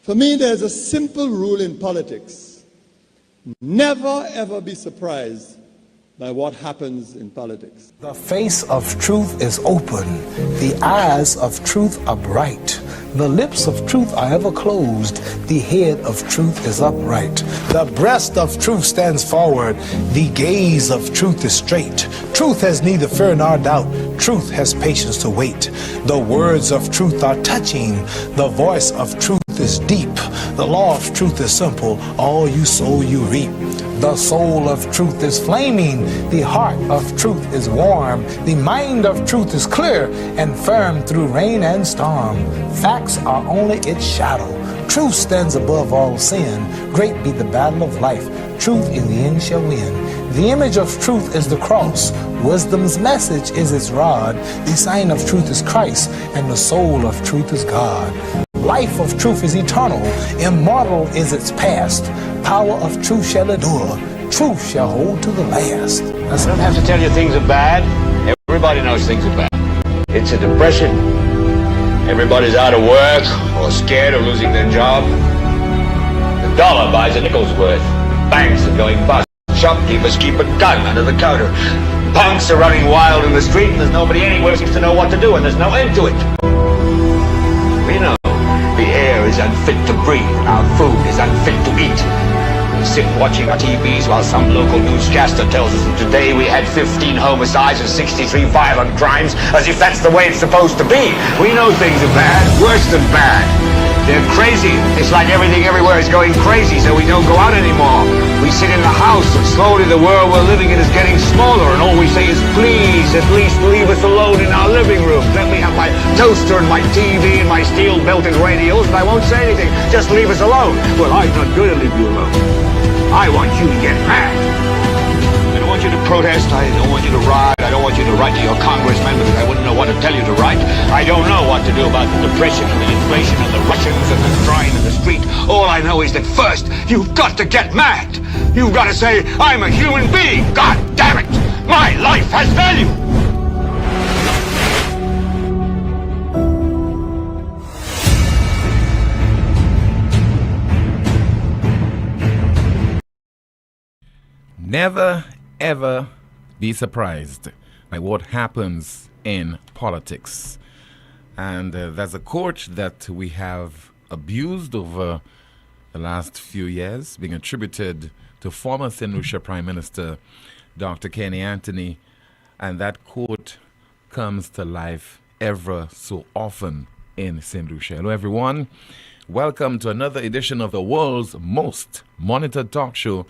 For me, there's a simple rule in politics. Never, ever be surprised by what happens in politics. The face of truth is open. The eyes of truth are bright. The lips of truth are ever closed. The head of truth is upright. The breast of truth stands forward. The gaze of truth is straight. Truth has neither fear nor doubt. Truth has patience to wait. The words of truth are touching. The voice of truth is deep. The law of truth is simple. All you sow, you reap. The soul of truth is flaming. The heart of truth is warm. The mind of truth is clear and firm through rain and storm. Facts are only its shadow. Truth stands above all sin. Great be the battle of life. Truth in the end shall win. The image of truth is the cross. Wisdom's message is its rod. The sign of truth is Christ, and the soul of truth is God. Life of truth is eternal. Immortal is its past. Power of truth shall endure. Truth shall hold to the last. I don't have to tell you things are bad. Everybody knows things are bad. It's a depression. Everybody's out of work or scared of losing their job. The dollar buys a nickel's worth. Banks are going bust. Shopkeepers keep a gun under the counter. Punks are running wild in the street, and there's nobody anywhere who seems to know what to do, and there's no end to it. We know the air is unfit to breathe, and our food is unfit to eat. We sit watching our TVs while some local newscaster tells us that today we had 15 homicides and 63 violent crimes, as if that's the way it's supposed to be. We know things are bad, worse than bad. They're crazy. It's like everything everywhere is going crazy, so we don't go out anymore. We sit in the house, and slowly the world we're living in is getting smaller, and all we say is, please, at least leave us alone in our living room. Let me have my toaster and my TV and my steel-belted radios, and I won't say anything. Just leave us alone. Well, I'm not going to leave you alone. I want you to get mad. I don't want you to protest. I don't want you to riot. I don't want you to write to your congressman because I wouldn't know what to tell you to write. I don't know what to do about the depression and the inflation and the Russians and the crime in the street. All I know is that first, you've got to get mad. You've got to say, I'm a human being. God damn it. My life has value. Never, ever be surprised by what happens in politics. And there's a quote that we have abused over the last few years, being attributed to former St. Lucia Prime Minister Dr. Kenny Anthony. And that quote comes to life ever so often in St. Lucia. Hello, everyone. Welcome to another edition of the world's most monitored talk show,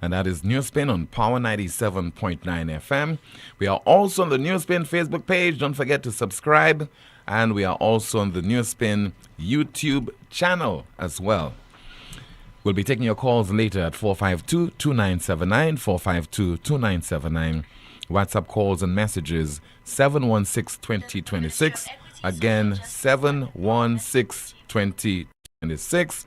and that is NewsSpin on Power 97.9 FM. We are also on the NewsSpin Facebook page. Don't forget to subscribe. And we are also on the NewsSpin YouTube channel as well. We'll be taking your calls later at 452-2979, 452-2979. WhatsApp calls and messages 716-2026. Again, 716-2026.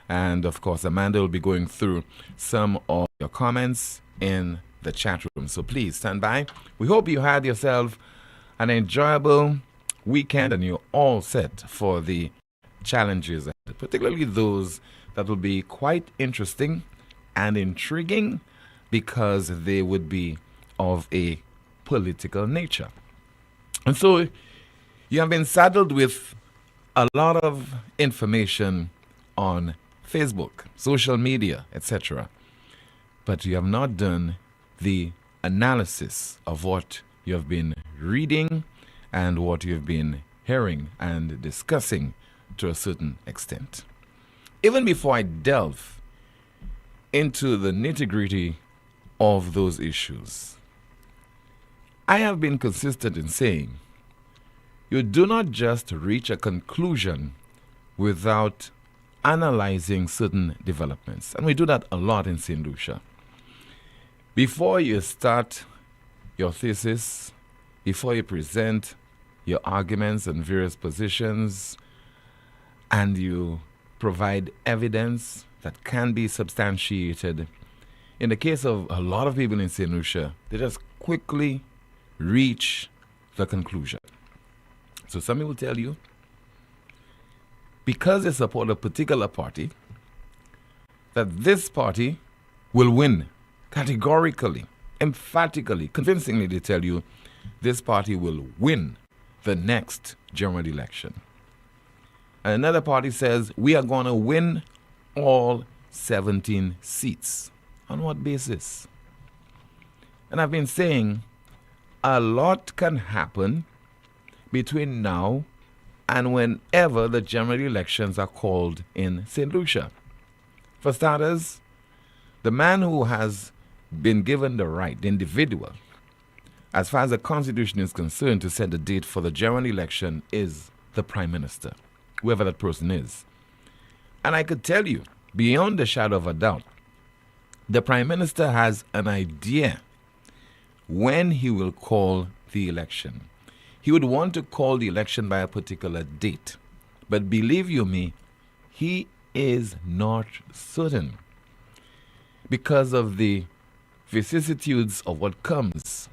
And of course, Amanda will be going through some of your comments in the chat room. So please stand by. We hope you had yourself an enjoyable weekend and you're all set for the challenges ahead, particularly those that will be quite interesting and intriguing because they would be of a political nature. And so you have been saddled with a lot of information on Facebook, social media, etc. But you have not done the analysis of what you have been reading and what you have been hearing and discussing to a certain extent. Even before I delve into the nitty-gritty of those issues, I have been consistent in saying you do not just reach a conclusion without analyzing certain developments. And we do that a lot in St. Lucia. Before you start your thesis, before you present your arguments and various positions, and you provide evidence that can be substantiated, in the case of a lot of people in St. Lucia, they just quickly reach the conclusion. So some people tell you, because they support a particular party, that this party will win categorically, emphatically, convincingly. They tell you this party will win the next general election. And another party says we are going to win all 17 seats. On what basis? And I've been saying a lot can happen between now and whenever the general elections are called in St. Lucia. For starters, the man who has been given the right, the individual, as far as the Constitution is concerned, to set the date for the general election is the Prime Minister, whoever that person is. And I could tell you, beyond a shadow of a doubt, the Prime Minister has an idea when he will call the election. He would want to call the election by a particular date. But believe you me, he is not certain because of the vicissitudes of what comes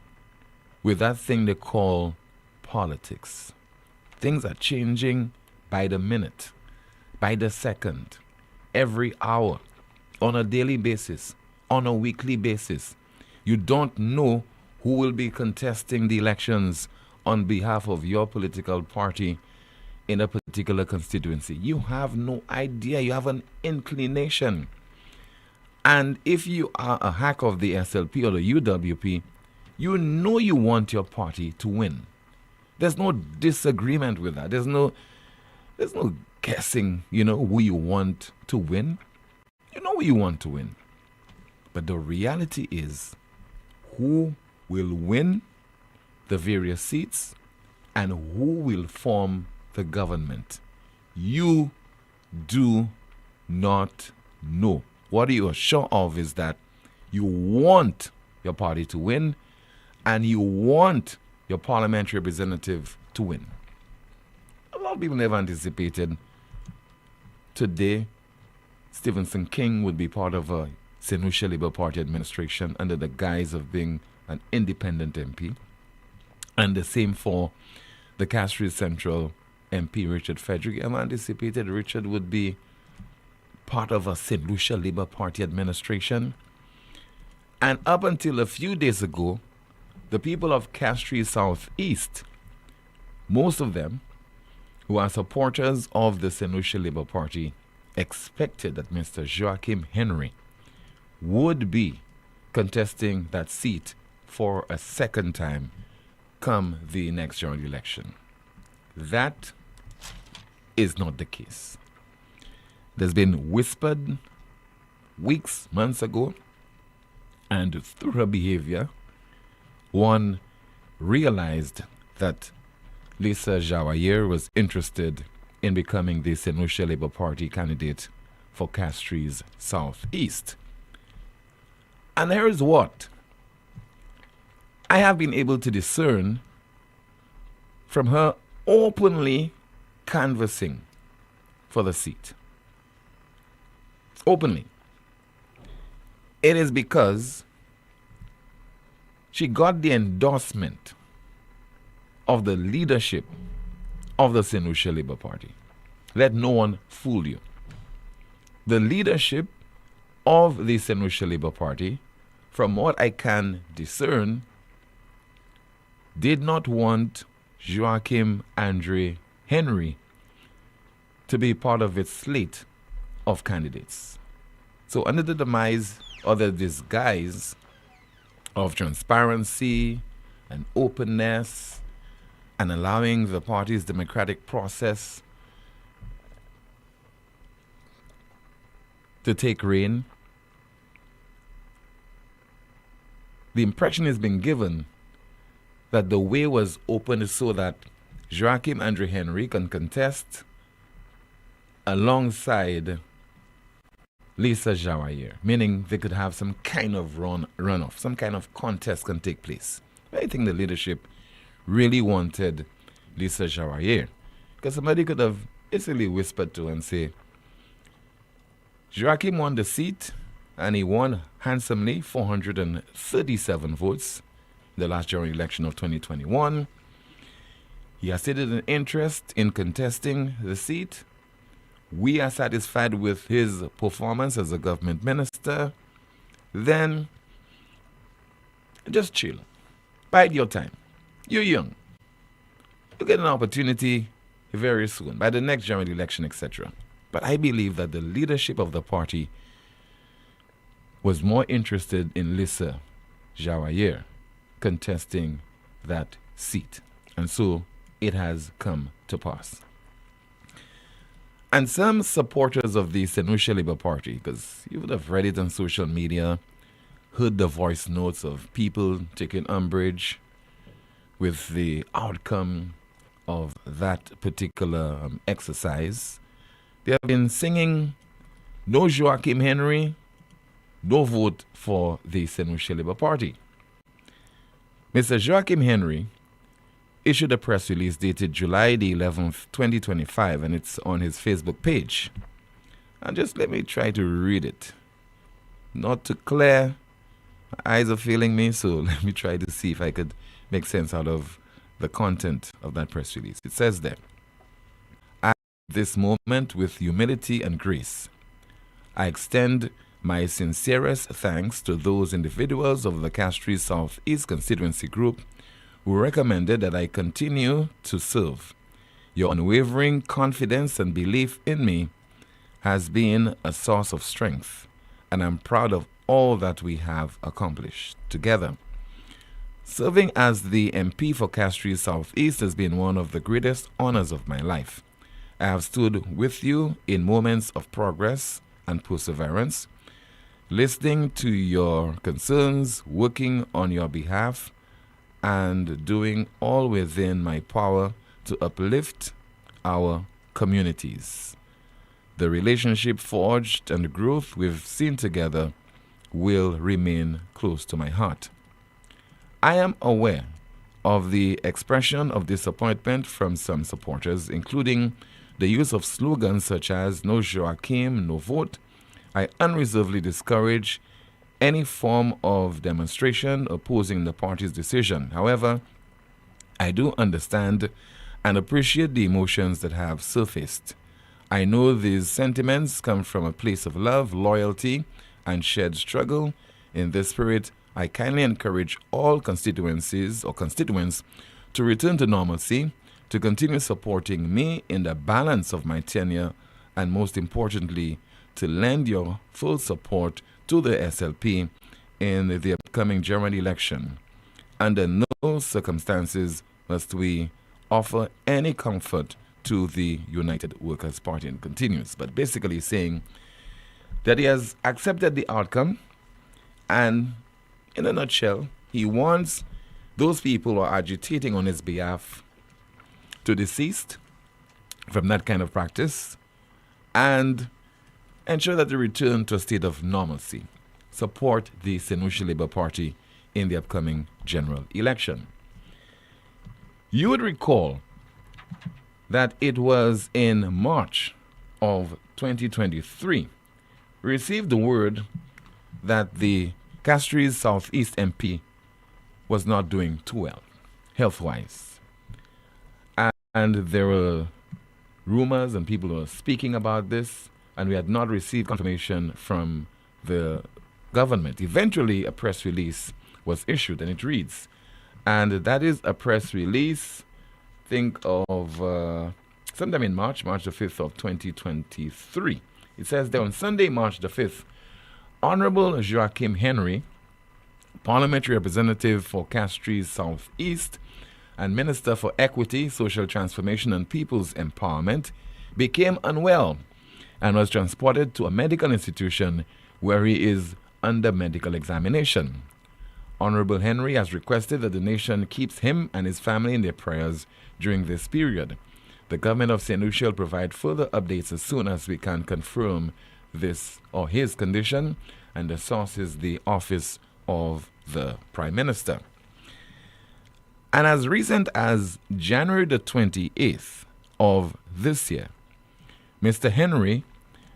with that thing they call politics. Things are changing by the minute, by the second, every hour, on a daily basis, on a weekly basis. You don't know who will be contesting the elections on behalf of your political party in a particular constituency. You have no idea. You have an inclination. And if you are a hack of the SLP or the UWP, you know you want your party to win. There's no disagreement with that. There's no guessing, who you want to win. You know who you want to win. But the reality is, who will win the various seats and who will form the government? You do not know. What you are sure of is that you want your party to win and you want your parliamentary representative to win. A lot of people never anticipated today Stephenson King would be part of a St. Lucia Labour Party administration under the guise of being an independent MP. And the same for the Castries Central MP, Richard Frederick. I anticipated Richard would be part of a St. Lucia Labour Party administration. And up until a few days ago, the people of Castries South East, most of them who are supporters of the St. Lucia Labour Party, expected that Mr. Jacim Henry would be contesting that seat for a second time come the next general election. That is not the case. There's been whispered weeks, months ago, and through her behavior, one realized that Lisa Jawayer was interested in becoming the St. Lucia Labour Party candidate for Castries South East. And here's what I have been able to discern from her openly canvassing for the seat. Openly. It is because she got the endorsement of the leadership of the St. Lucia Labour Party. Let no one fool you. The leadership of the St. Lucia Labour Party, from what I can discern, did not want Jacim Henry to be part of its slate of candidates. So under the demise or the disguise of transparency and openness and allowing the party's democratic process to take reign, the impression has been given that the way was opened so that Jacim Henry can contest alongside Lisa Jawayer, meaning they could have some kind of runoff, some kind of contest can take place. I think the leadership really wanted Lisa Jawayer, because somebody could have easily whispered to her and say, Jacim won the seat and he won handsomely, 437 votes, the last general election of 2021. He has stated an interest in contesting the seat, we are satisfied with his performance as a government minister, then just chill. Bide your time. You're young. You'll get an opportunity very soon, by the next general election, etc. But I believe that the leadership of the party was more interested in Lisa Jawayer contesting that seat. And so it has come to pass. And some supporters of the Senusha Labour Party, because you would have read it on social media, heard the voice notes of people taking umbrage with the outcome of that particular exercise. They have been singing, "No Jacim Henry, no vote for the Senusha Labour Party." Mr. Jacim Henry issued a press release dated July the 11th, 2025, and it's on his Facebook page. And just let me try to read it. Not too clear. My eyes are failing me, so let me try to see if I could make sense out of the content of that press release. It says there, "At this moment, with humility and grace, I extend my sincerest thanks to those individuals of the Castries Southeast constituency group who recommended that I continue to serve. Your unwavering confidence and belief in me has been a source of strength, and I'm proud of all that we have accomplished together. Serving as the MP for Castries Southeast has been one of the greatest honors of my life. I have stood with you in moments of progress and perseverance, listening to your concerns, working on your behalf, and doing all within my power to uplift our communities. The relationship forged and the growth we've seen together will remain close to my heart. I am aware of the expression of disappointment from some supporters, including the use of slogans such as "No Joachim, no vote." I unreservedly discourage any form of demonstration opposing the party's decision. However, I do understand and appreciate the emotions that have surfaced. I know these sentiments come from a place of love, loyalty, and shared struggle. In this spirit, I kindly encourage all constituents to return to normalcy, to continue supporting me in the balance of my tenure, and most importantly, to lend your full support to the SLP in the upcoming general election. Under no circumstances must we offer any comfort to the United Workers' Party, and continues, but basically saying that he has accepted the outcome, and in a nutshell, he wants those people who are agitating on his behalf to desist from that kind of practice and ensure that they return to a state of normalcy. Support the Senusha Labour Party in the upcoming general election. You would recall that it was in March of 2023 we received the word that the Castries Southeast MP was not doing too well, health-wise. And there were rumors and people were speaking about this, and we had not received confirmation from the government. Eventually, a press release was issued, and it reads, and that is a press release, think of sometime in March the 5th of 2023. It says there on Sunday, March the 5th, Honorable Jacim Henry, Parliamentary Representative for Castries Southeast and Minister for Equity, Social Transformation and People's Empowerment, became unwell and was transported to a medical institution where he is under medical examination. Honorable Henry has requested that the nation keeps him and his family in their prayers during this period. The government of St. Lucia will provide further updates as soon as we can confirm this or his condition, and the source is the office of the Prime Minister. And as recent as January the 28th of this year, Mr. Henry,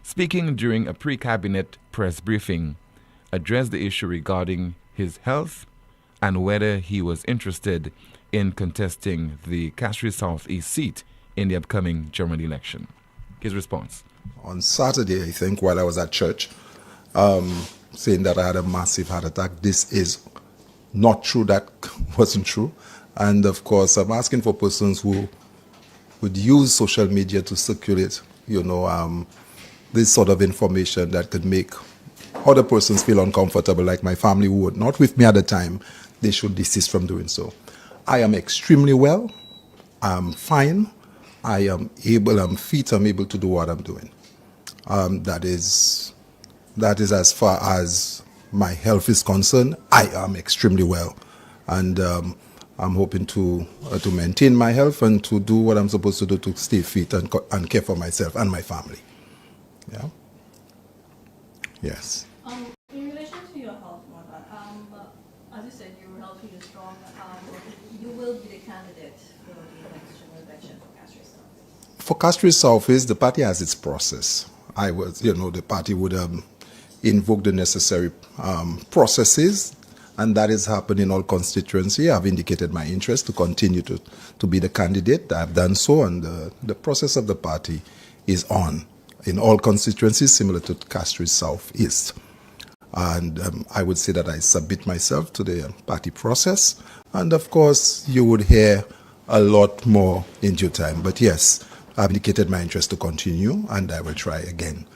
speaking during a pre-cabinet press briefing, addressed the issue regarding his health and whether he was interested in contesting the Castries Southeast seat in the upcoming general election. his response. On Saturday, I think, while I was at church, saying that I had a massive heart attack. This is not true. That wasn't true. And of course, I'm asking for persons who would use social media to circulate, this sort of information that could make other persons feel uncomfortable, like my family who were not with me at the time. They should desist from doing so. I am extremely well. I'm fine. I am able, I'm fit, I'm able to do what I'm doing. That is as far as my health is concerned. I am extremely well. And I'm hoping to maintain my health and to do what I'm supposed to do to stay fit and care for myself and my family. Yeah. Yes. In relation to your health, Morgan, as you said, your health is strong. You will be the candidate for the next general election for Castries South. For Castries South, the party has its process. The party would invoke the necessary processes, and that is happening in all constituency. I've indicated my interest to continue to be the candidate. I've done so, and the process of the party is on in all constituencies, similar to Castries South East. And I would say that I submit myself to the party process, and of course, you would hear a lot more in due time. But yes, I've indicated my interest to continue, and I will try again,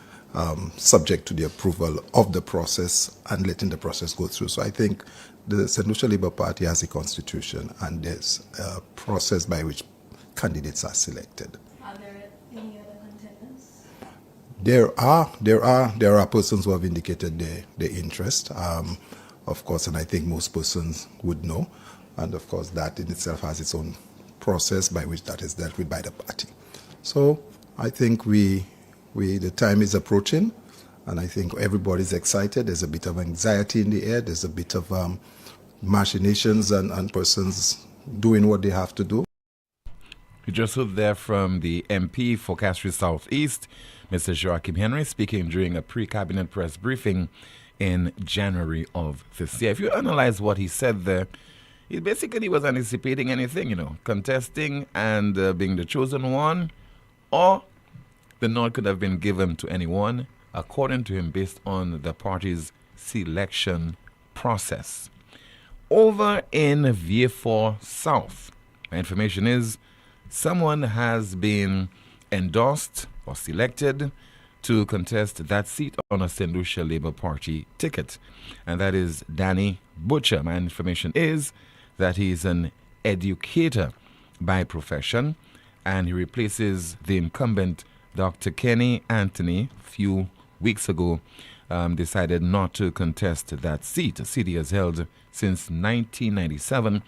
subject to the approval of the process and letting the process go through. So I think the St. Lucia Labour Party has a constitution, and there's a process by which candidates are selected. Are there any other contenders? There are persons who have indicated their interest, of course, and I think most persons would know. And of course, that in itself has its own process by which that is dealt with by the party. So I think the time is approaching, and I think everybody's excited. There's a bit of anxiety in the air. There's a bit of machinations and persons doing what they have to do. We just heard there from the MP for Castries South East, Mr. Jacim Henry, speaking during a pre-cabinet press briefing in January of this year. If you analyze what he said there, he basically was anticipating anything, contesting and being the chosen one, or the nod could have been given to anyone, according to him, based on the party's selection process. Over in Vieux Fort South, my information is someone has been endorsed or selected to contest that seat on a St. Lucia Labour Party ticket, and that is Danny Butcher. My information is that he's an educator by profession, and he replaces the incumbent Dr. Kenny Anthony. A few weeks ago decided not to contest that seat, a seat he has held since 1997,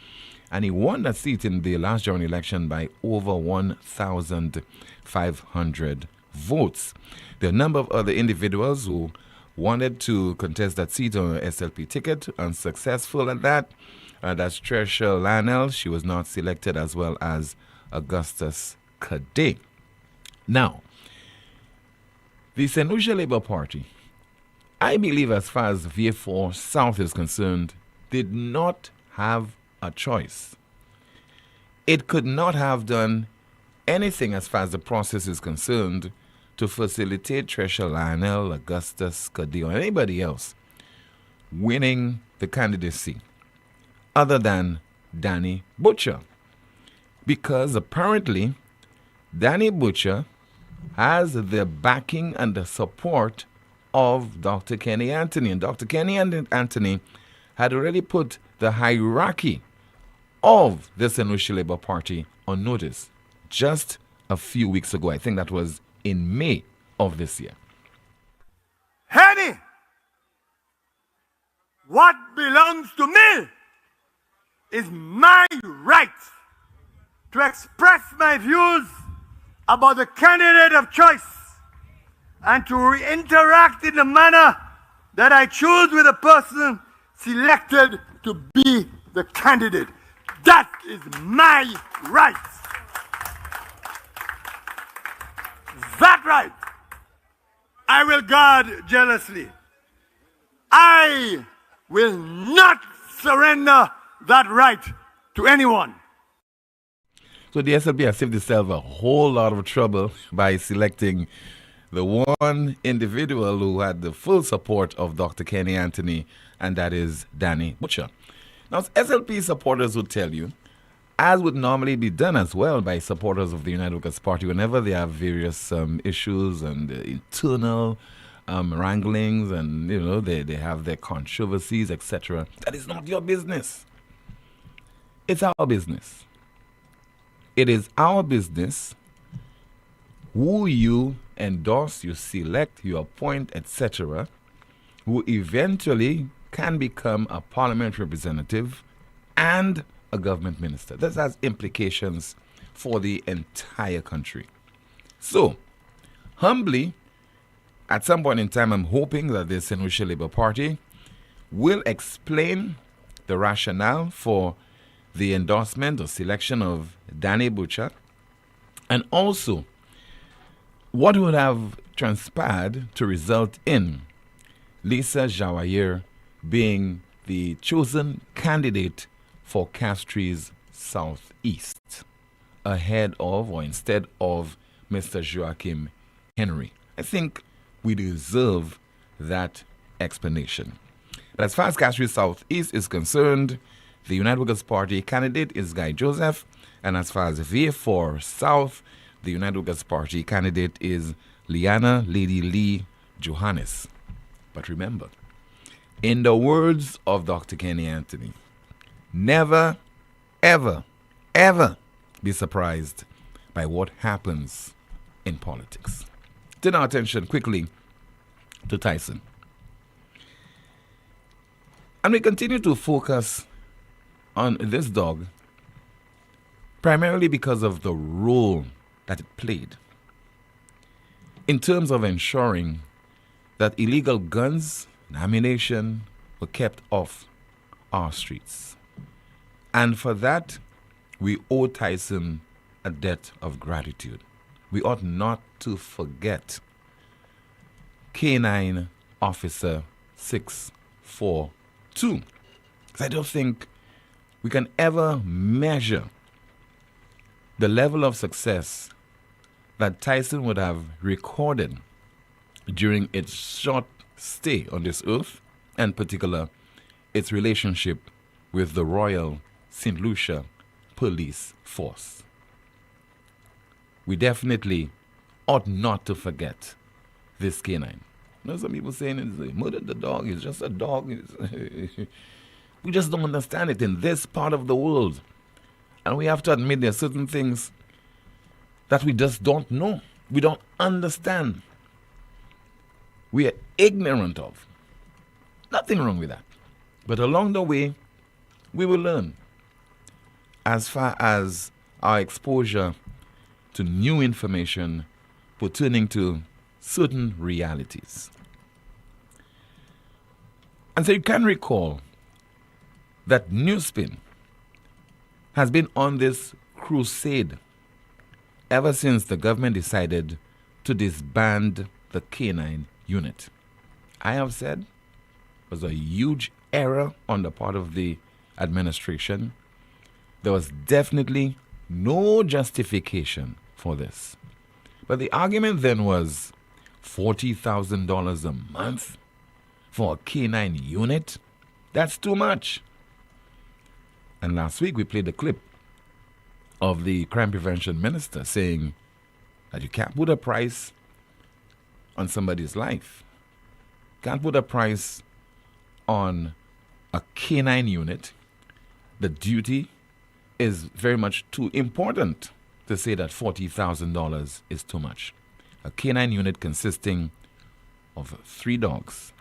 and he won that seat in the last general election by over 1,500 votes. There are a number of other individuals who wanted to contest that seat on an SLP ticket, unsuccessful at that. That's Trisha Lionel. She was not selected, as well as Augustus Cadet. Now, the St. Lucia Labour Party, I believe, as far as Vieux Fort South is concerned, did not have a choice. It could not have done anything as far as the process is concerned to facilitate Trisha Lionel, Augustus Cadet, or anybody else winning the candidacy other than Danny Butcher. Because apparently Danny Butcher has the backing and the support of Dr. Kenny Anthony. And Dr. Kenny Anthony had already put the hierarchy of the St. Lucia Labour Party on notice just a few weeks ago. I think that was in May of this year. Henny, what belongs to me is my right to express my views about the candidate of choice and to interact in the manner that I choose with the person selected to be the candidate. That is my right. That right I will guard jealously. I will not surrender that right to anyone. So the SLP has saved itself a whole lot of trouble by selecting the one individual who had the full support of Dr. Kenny Anthony, and that is Danny Butcher. Now, SLP supporters will tell you, as would normally be done as well by supporters of the United Workers' Party, whenever they have various issues and internal wranglings, and they have their controversies, etc. That is not your business. It's our business. It is our business who you endorse, you select, you appoint, etc., who eventually can become a parliamentary representative and a government minister. This has implications for the entire country. So, humbly, at some point in time, I'm hoping that the St. Lucia Labour Party will explain the rationale for the endorsement or selection of Danny Butcher, and also what would have transpired to result in Lisa Jawayer being the chosen candidate for Castries Southeast ahead of or instead of Mr. Jacim Henry. I think we deserve that explanation. But as far as Castries Southeast is concerned, the United Workers' Party candidate is Guy Joseph, and as far as Vieux Fort South, the United Workers' Party candidate is Liana Lady Lee Johannes. But remember, in the words of Dr. Kenny Anthony, never, ever, ever be surprised by what happens in politics. Turn our attention quickly to Tyson. And we continue to focus on this dog primarily because of the role that it played in terms of ensuring that illegal guns and ammunition were kept off our streets. And for that, we owe Tyson a debt of gratitude. We ought not to forget K9 Officer 642. Because I don't think we can ever measure the level of success that Tyson would have recorded during its short stay on this earth, and particular its relationship with the Royal St. Lucia Police Force. We definitely ought not to forget this canine. Some people saying it's murdered the dog, it's just a dog. We just don't understand it in this part of the world. And we have to admit there are certain things that we just don't know. We don't understand. We are ignorant of. Nothing wrong with that. But along the way, we will learn. As far as our exposure to new information pertaining to certain realities. And so you can recall that NewsSpin has been on this crusade ever since the government decided to disband the K9 unit. I have said it was a huge error on the part of the administration. There was definitely no justification for this. But the argument then was $40,000 a month for a K9 unit? That's too much. And last week we played a clip of the crime prevention minister saying that you can't put a price on somebody's life. Can't put a price on a K9 unit. The duty is very much too important to say that $40,000 is too much. A K9 unit consisting of 3 dogs,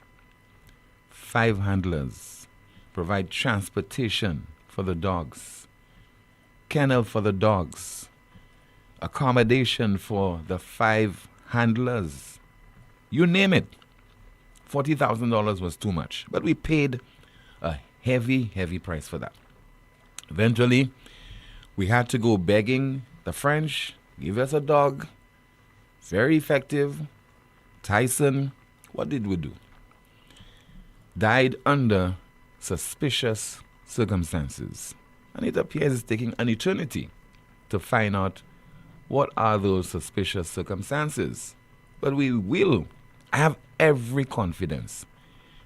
5 handlers, provide transportation for the dogs, kennel for the dogs, accommodation for the 5 handlers. You name it. $40,000 was too much. But we paid a heavy, heavy price for that. Eventually, we had to go begging the French, give us a dog. Very effective. Tyson, what did we do? Died under suspicious circumstances. And it appears it's taking an eternity to find out what are those suspicious circumstances. But we will. I have every confidence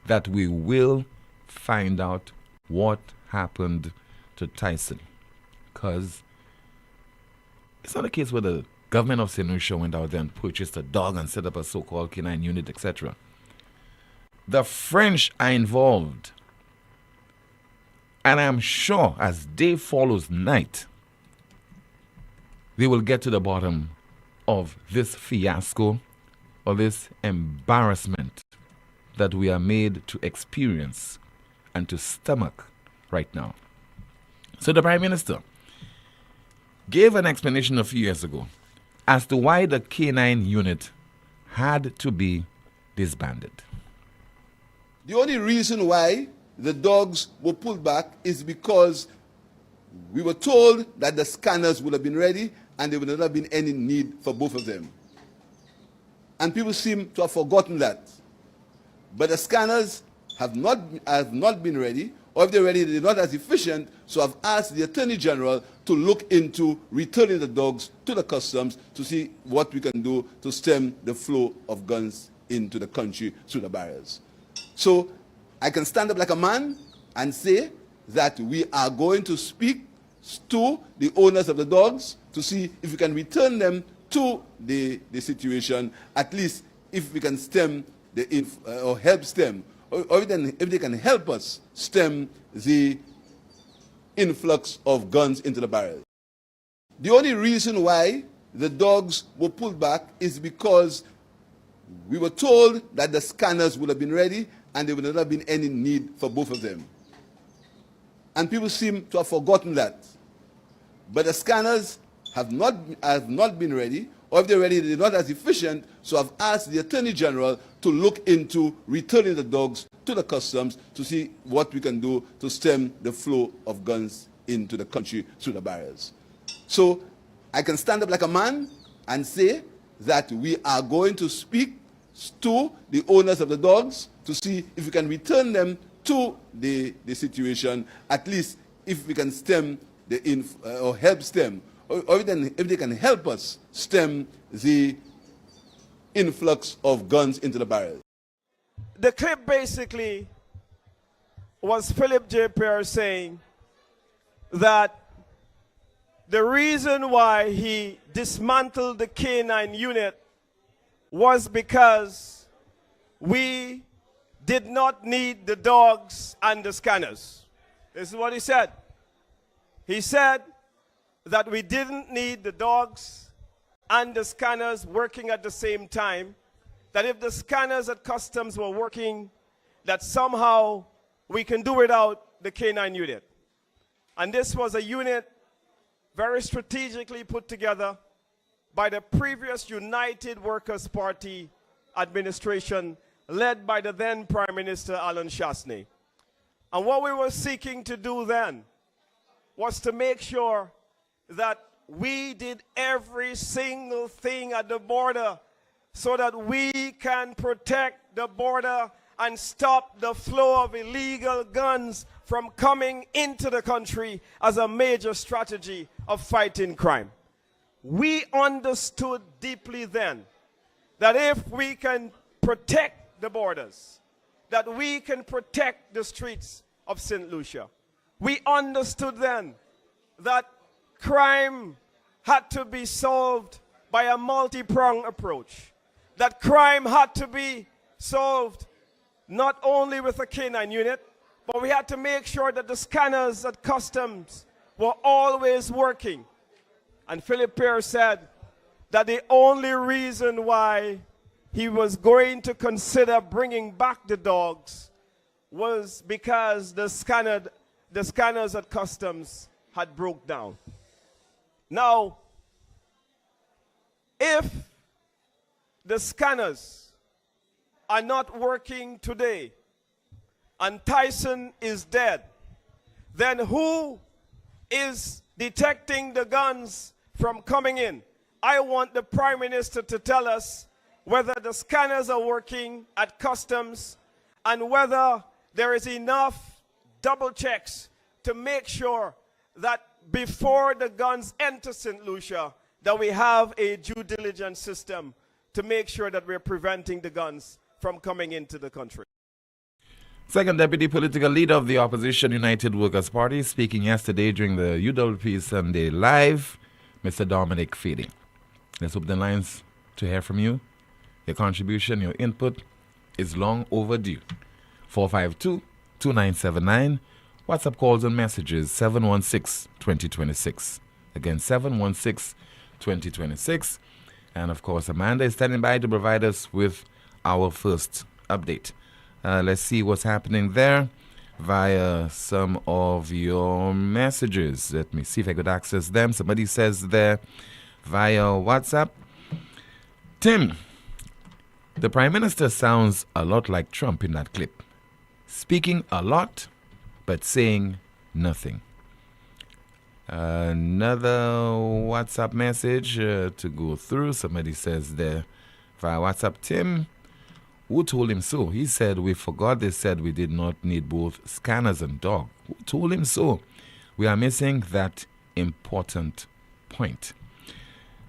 that we will find out what happened to Tyson. Because it's not a case where the government of St. Lucia went out there and purchased a dog and set up a so-called canine unit, etc. The French are involved. And I'm sure as day follows night, they will get to the bottom of this fiasco or this embarrassment that we are made to experience and to stomach right now. So the Prime Minister gave an explanation a few years ago as to why the canine unit had to be disbanded. The only reason why the dogs were pulled back is because we were told that the scanners would have been ready and there would not have been any need for both of them. And people seem to have forgotten that. But the scanners have not been ready, or if they're ready, they're not as efficient, so I've asked the Attorney General to look into returning the dogs to the customs to see what we can do to stem the flow of guns into the country through the barriers. So I can stand up like a man and say that we are going to speak to the owners of the dogs to see if we can return them to the situation, at least if we can stem or help stem, or if they can help us stem the influx of guns into the barrels. The only reason why the dogs were pulled back is because we were told that the scanners would have been ready and there would not have been any need for both of them. And people seem to have forgotten that. But the scanners have not been ready, or if they're ready, they're not as efficient, so I've asked the Attorney General to look into returning the dogs to the customs to see what we can do to stem the flow of guns into the country through the barriers. So I can stand up like a man and say that we are going to speak to the owners of the dogs to see if we can return them to the situation, at least if we can stem or help stem, or if they can help us stem the influx of guns into the barrels. The clip basically was Philip J. Pierre saying that the reason why he dismantled the canine unit was because we did not need the dogs and the scanners. This is what he said. He said that we didn't need the dogs and the scanners working at the same time, that if the scanners at customs were working, that somehow we can do without the canine unit. And this was a unit very strategically put together by the previous United Workers' Party administration led by the then Prime Minister Alan Chasney. And what we were seeking to do then was to make sure that we did every single thing at the border so that we can protect the border and stop the flow of illegal guns from coming into the country as a major strategy of fighting crime. We understood deeply then that if we can protect the borders, that we can protect the streets of St. Lucia. We understood then that crime had to be solved by a multi-pronged approach, that crime had to be solved not only with a canine unit, but we had to make sure that the scanners at customs were always working. And Philip Pierre said that the only reason why he was going to consider bringing back the dogs was because the scanners at customs had broke down. Now, if the scanners are not working today and Tyson is dead, then who is detecting the guns from coming in? I want the Prime Minister to tell us whether the scanners are working at customs and whether there is enough double checks to make sure that before the guns enter St. Lucia, that we have a due diligence system to make sure that we're preventing the guns from coming into the country. Second Deputy Political Leader of the Opposition United Workers' Party, speaking yesterday during the UWP Sunday Live, Mr. Dominic Feedy. Let's open the lines to hear from you. Your contribution, your input is long overdue. 452-2979. WhatsApp calls and messages 716-2026. Again, 716-2026. And of course, Amanda is standing by to provide us with our first update. Let's see what's happening there via some of your messages. Let me see if I could access them. Somebody says there via WhatsApp, Tim, the Prime Minister sounds a lot like Trump in that clip. Speaking a lot, but saying nothing. Another WhatsApp message to go through. Somebody says there via WhatsApp, Tim, who told him so? He said, we forgot they said we did not need both scanners and dog. Who told him so? We are missing that important point.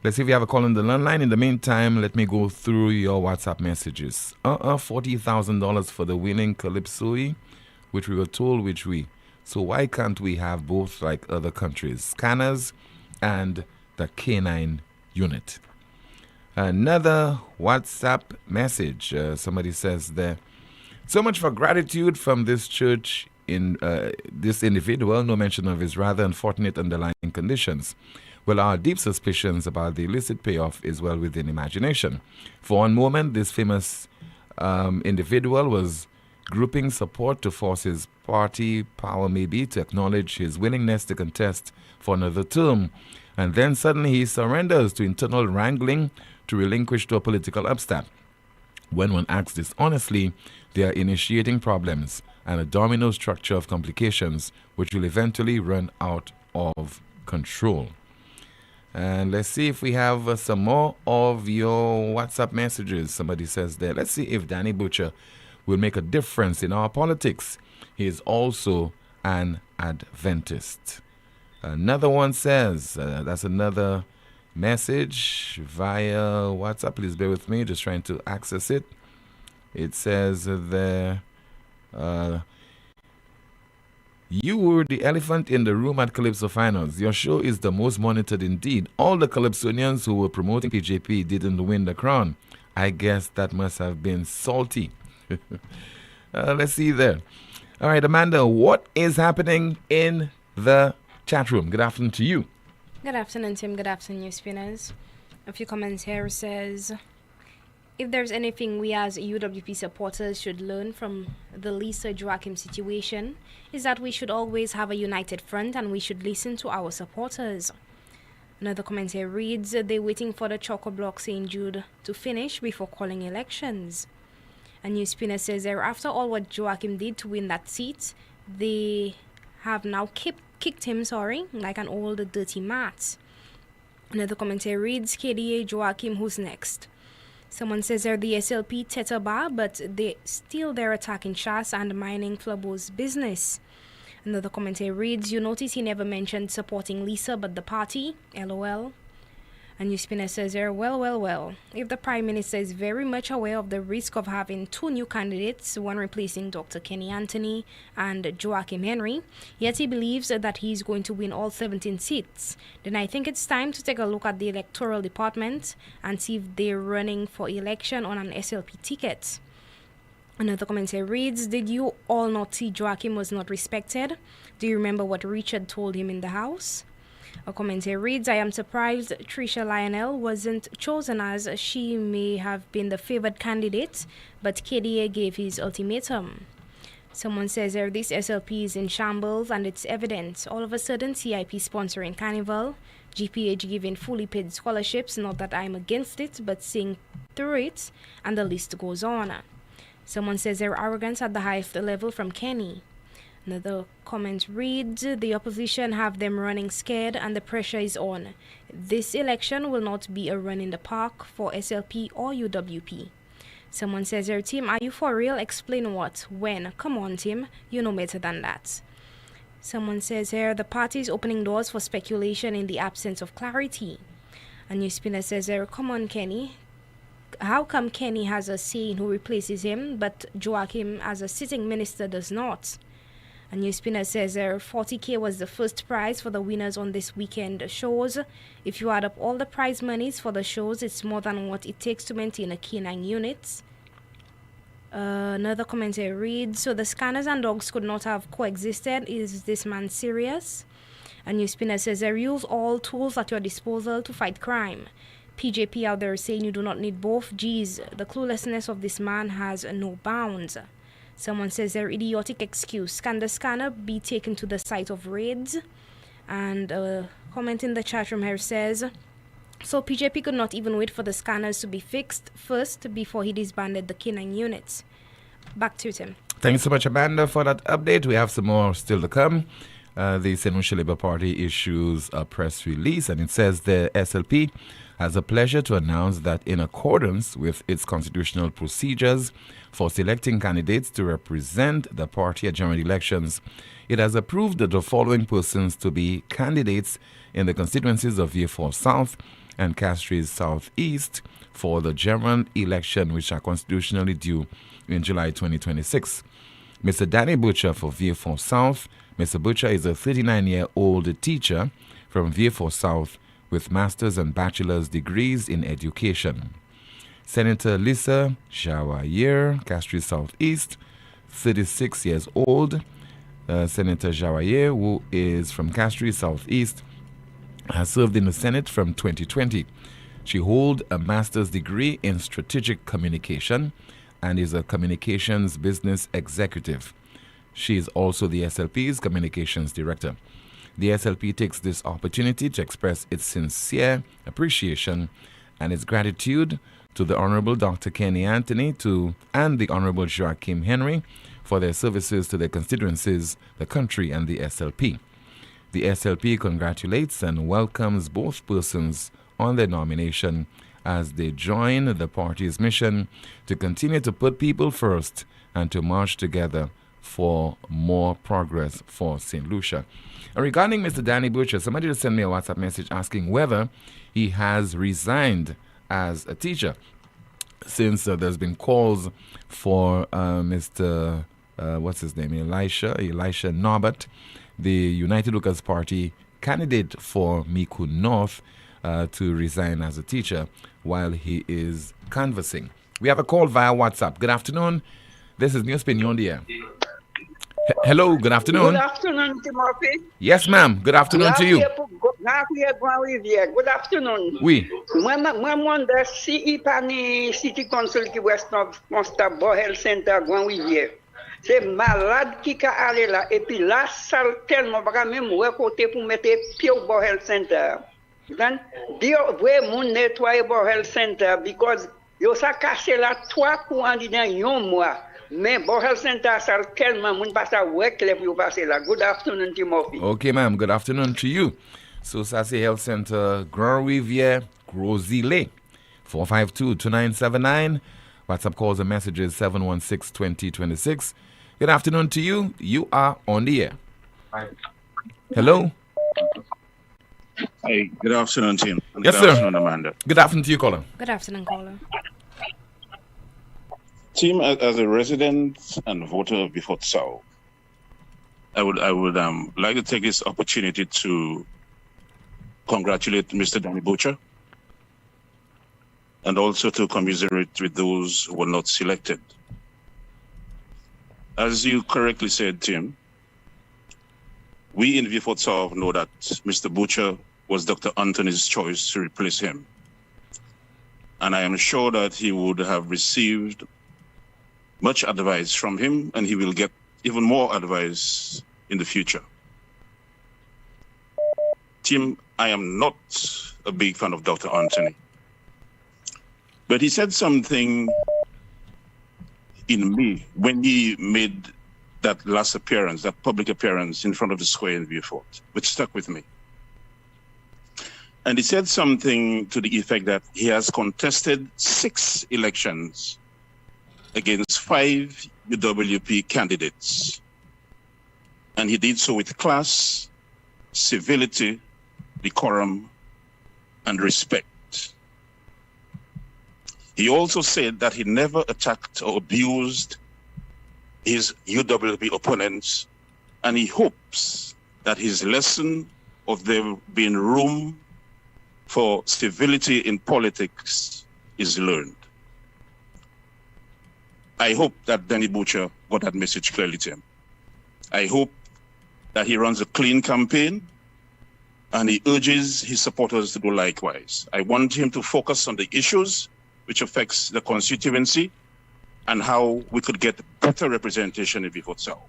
Let's see if we have a call on the landline. In the meantime, let me go through your WhatsApp messages. $40,000 for the winning Calypso, which we were told, So why can't we have both like other countries? Scanners and the K9 unit. Another WhatsApp message. Somebody says there, so much for gratitude from this church in this individual. No mention of his rather unfortunate underlying conditions. Well, our deep suspicions about the illicit payoff is well within imagination. For one moment, this famous individual was grouping support to force his party power maybe to acknowledge his willingness to contest for another term. And then suddenly he surrenders to internal wrangling to relinquish to a political upstart. When one acts dishonestly, they are initiating problems and a domino structure of complications which will eventually run out of control. And let's see if we have some more of your WhatsApp messages. Somebody says there, let's see if Danny Butcher will make a difference in our politics. He is also an Adventist. Another one says, that's another message via WhatsApp. Please bear with me, just trying to access it. It says there, you were the elephant in the room at Calypso Finals. Your show is the most monitored indeed. All the Calypsonians who were promoting PJP didn't win the crown. I guess that must have been salty. Let's see there. All right, Amanda, what is happening in the chat room? Good afternoon to you. Good afternoon, Tim. Good afternoon, NewsSpinners. A few comments here says, if there's anything we as UWP supporters should learn from the Lisa Jacim situation, is that we should always have a united front and we should listen to our supporters. Another comment here reads, they're waiting for the choco-block St. Jude to finish before calling elections. A NewsSpinner says there, after all what Joachim did to win that seat, they have now kicked him, like an old dirty mat. Another commentary reads, KDA Joachim, who's next? Someone says they're the SLP Tetaba, but they're attacking Shas and mining Flabo's business. Another commentary reads, you notice he never mentioned supporting Lisa but the party, LOL. A NewsSpinner says there, well, if the Prime Minister is very much aware of the risk of having two new candidates, one replacing Dr. Kenny Anthony and Jacim Henry, yet he believes that he's going to win all 17 seats, then I think it's time to take a look at the electoral department and see if they're running for election on an SLP ticket. Another commentary reads, did you all not see Joachim was not respected? Do you remember what Richard told him in the House? A commentary reads, I am surprised Tricia Lionel wasn't chosen as she may have been the favored candidate, but KDA gave his ultimatum. Someone says there, this SLP is in shambles and it's evident. All of a sudden, CIP sponsoring Carnival, GPH giving fully paid scholarships, not that I'm against it, but seeing through it, and the list goes on. Someone says their arrogance at the highest level from Kenny. Another comment reads, the opposition have them running scared and the pressure is on. This election will not be a run in the park for SLP or UWP. Someone says there, Tim, are you for real? Explain what? When? Come on, Tim. You know better than that. Someone says here, the party is opening doors for speculation in the absence of clarity. A NewsSpinner says here, come on, Kenny. How come Kenny has a say in who replaces him, but Joachim as a sitting minister does not? A NewsSpinner says 40K was the first prize for the winners on this weekend shows. If you add up all the prize monies for the shows, it's more than what it takes to maintain a K9 unit. Another commentary reads, so the scanners and dogs could not have coexisted. Is this man serious? A NewsSpinner says, use all tools at your disposal to fight crime. PJP out there saying you do not need both. Geez, the cluelessness of this man has no bounds. Someone says their idiotic excuse. Can the scanner be taken to the site of raids? And a comment in the chat room here says, so PJP could not even wait for the scanners to be fixed first before he disbanded the K9 units. Back to Tim. Thanks so much, Amanda, for that update. We have some more still to come. The St. Lucia Labour Party issues a press release, and it says the SLP has a pleasure to announce that in accordance with its constitutional procedures for selecting candidates to represent the party at general elections, it has approved the following persons to be candidates in the constituencies of Vieux Fort South and Castries South East for the general election, which are constitutionally due in July 2026. Mr. Danny Butcher for Vieux Fort South. Mr. Butcher is a 39-year-old teacher from Vieux Fort South with master's and bachelor's degrees in education. Senator Lisa Jawayer, Castries South East, 36 years old. Senator Jawayer, who is from Castries South East, has served in the Senate from 2020. She holds a master's degree in strategic communication and is a communications business executive. She is also the SLP's communications director. The SLP takes this opportunity to express its sincere appreciation and its gratitude to the Honorable Dr. Kenny Anthony and the Honorable Jacim Henry for their services to their constituencies, the country, and the SLP. The SLP congratulates and welcomes both persons on their nomination as they join the party's mission to continue to put people first and to march together for more progress for St. Lucia. And regarding Mr. Danny Butcher, somebody just sent me a WhatsApp message asking whether he has resigned as a teacher, since there's been calls for Mr. What's his name? Elisha Norbert, the United Workers' Party candidate for Miku North, to resign as a teacher while he is canvassing. We have a call via WhatsApp. Good afternoon. This is NewsSpin. You're on the air. Hello, good afternoon. Good afternoon, Timothy. Yes, ma'am. Good afternoon to you. Good afternoon. Oui. Moi, wonder si il pani City Council qui west of Monster Bohel Center Grand Rivière. C'est malade qui ka aller là et puis la salle tellement pas même ouais côté pour mettre pied au Bohel Center. Then Dieu veut mon nettoyer Bohel Center because yo sa cassé là 3 courants dans un mois. Mais Bohel Center salle tellement moun pas ça ouais clair pour passer là. Good afternoon, Timothy. Okay, ma'am. Good afternoon to you. So Sase Health Center, Grand Rivière, Grosile, 452-2979. WhatsApp calls and messages 716-2026. Good afternoon to you. You are on the air. Hi. Hello. Hey, good afternoon, Tim. Yes, good sir. Afternoon, Amanda. Good afternoon to you, caller. Good afternoon, caller. Tim, as a resident and voter of Vieux Fort South, I would like to take this opportunity to congratulate Mr. Danny Butcher and also to commiserate with those who were not selected. As you correctly said, Tim, we in Vieux Fort South know that Mr. Butcher was Dr. Anthony's choice to replace him. And I am sure that he would have received much advice from him, and he will get even more advice in the future. Tim, I am not a big fan of Dr. Anthony, but he said something in me when he made that last appearance, that public appearance in front of the square in Vieux Fort, which stuck with me. And he said something to the effect that he has contested 6 elections against 5 UWP candidates. And he did so with class, civility, decorum, and respect. He also said that he never attacked or abused his UWP opponents, and he hopes that his lesson of there being room for civility in politics is learned. I hope that Danny Butcher got that message clearly to him. I hope that he runs a clean campaign and he urges his supporters to do likewise. I want him to focus on the issues which affects the constituency and how we could get better representation in Vieux Fort South.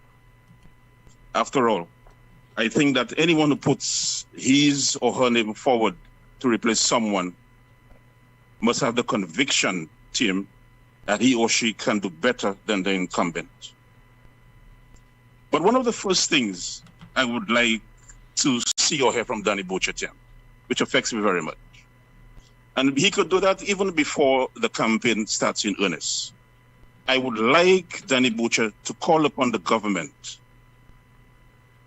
After all, I think that anyone who puts his or her name forward to replace someone must have the conviction, Tim, that he or she can do better than the incumbent. But one of the first things I would like to see or hear from Danny Butcher, Tim, which affects me very much, and he could do that even before the campaign starts in earnest. I would like Danny Butcher to call upon the government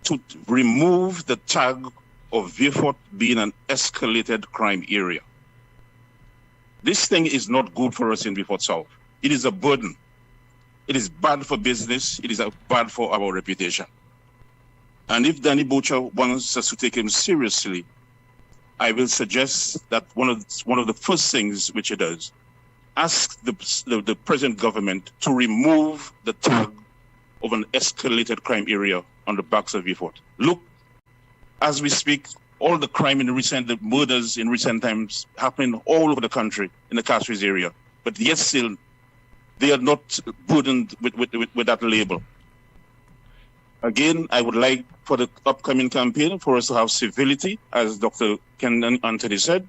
to remove the tag of Vieux Fort being an escalated crime area. This thing is not good for us in Vieux Fort South. It is a burden. It is bad for business. It is bad for our reputation. And if Danny Butcher wants us to take him seriously, I will suggest that one of the first things which he does, ask the present government to remove the tag of an escalated crime area on the backs of Vieux Fort. Look, as we speak, all the crime in the murders in recent times happening all over the country in the Castries area, but yet still they are not burdened with that label. Again, I would like for the upcoming campaign for us to have civility, as Dr. Ken Anthony said,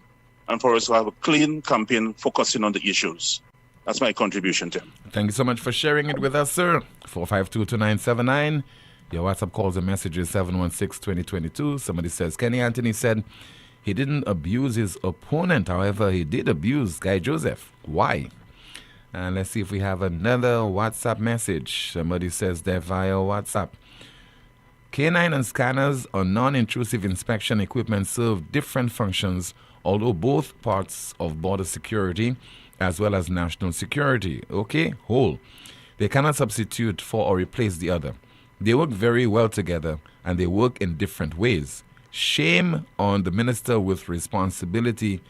and for us to have a clean campaign focusing on the issues. That's my contribution, Tim. Thank you so much for sharing it with us, sir. 452-2979. Your WhatsApp calls and messages 716-2022. Somebody says, Kenny Anthony said he didn't abuse his opponent. However, he did abuse Guy Joseph. Why? And let's see if we have another WhatsApp message. Somebody says they're via WhatsApp. K9 and scanners or non-intrusive inspection equipment serve different functions, although both parts of border security as well as national security. Okay, whole. They cannot substitute for or replace the other. They work very well together and they work in different ways. Shame on the minister with responsibility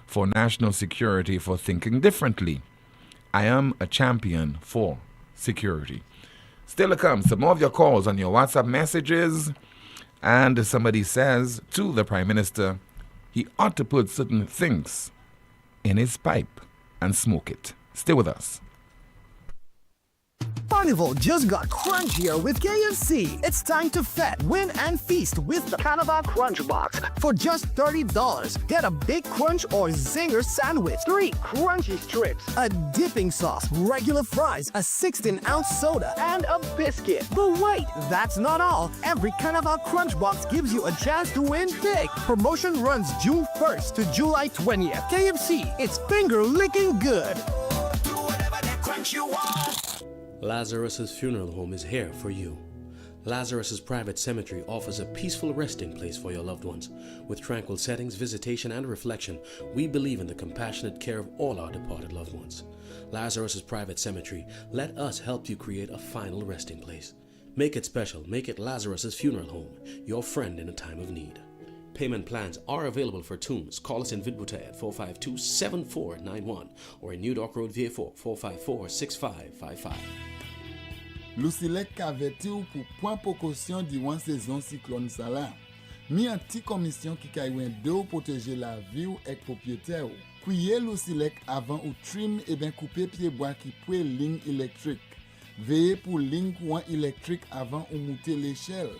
for national security for thinking differently. I am a champion for security. Still to come, some more of your calls on your WhatsApp messages. And somebody says to the Prime Minister, he ought to put certain things in his pipe and smoke it. Stay with us. Carnival just got crunchier with KFC. It's time to fet, win, and feast with the Carnival Crunch Box. For just $30, get a Big Crunch or Zinger sandwich, 3 crunchy strips, a dipping sauce, regular fries, a 16-ounce soda, and a biscuit. But wait, that's not all. Every Carnival Crunch Box gives you a chance to win big. Promotion runs June 1st to July 20th. KFC, it's finger-licking good. Do whatever that crunch you want. Lazarus's Funeral Home is here for you. Lazarus's Private Cemetery offers a peaceful resting place for your loved ones. With tranquil settings, visitation, and reflection, we believe in the compassionate care of all our departed loved ones. Lazarus's Private Cemetery, let us help you create a final resting place. Make it special. Make it Lazarus's Funeral Home, your friend in a time of need. Payment plans are available for tombs. Call us in Vidbouté at 452-7491 or in New Dock Road, Vieux Fort, 454-6555. Lucilec kaveti ou pour point précaution durant saison cyclone ça là. Mi un petit commission qui kaywen de ou protéger la vie ou ek propriétaire ou. Couiller Lucilec avant ou trim et bien couper pied bois qui pouet ligne électrique. Veillez pour ligne courant électrique avant ou monter l'échelle.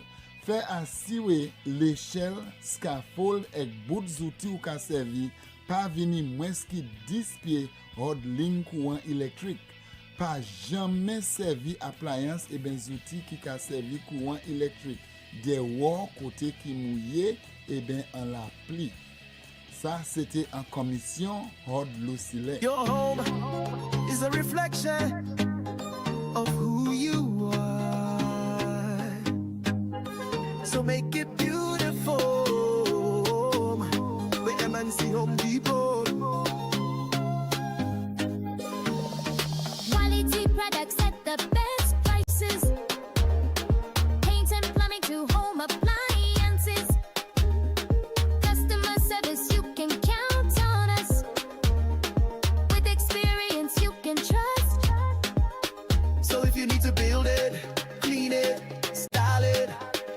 Fait assurer l'échelle, scaffold et bout d'outils ou ka servi pas venir moins qui 10 pieds hors ligne courant électrique. Pas jamais servi appliance et ben outils qui ka servi courant électrique. Des wall côté qui mouillé et ben en la pli. Ça c'était en commission hors Lucilec. Your home is a reflection of who you are. So make it beautiful with MNC Home Depot. Quality products at the best prices. Paint and plumbing to home appliances. Customer service, you can count on us. With experience you can trust. So if you need to build it, clean it, style it,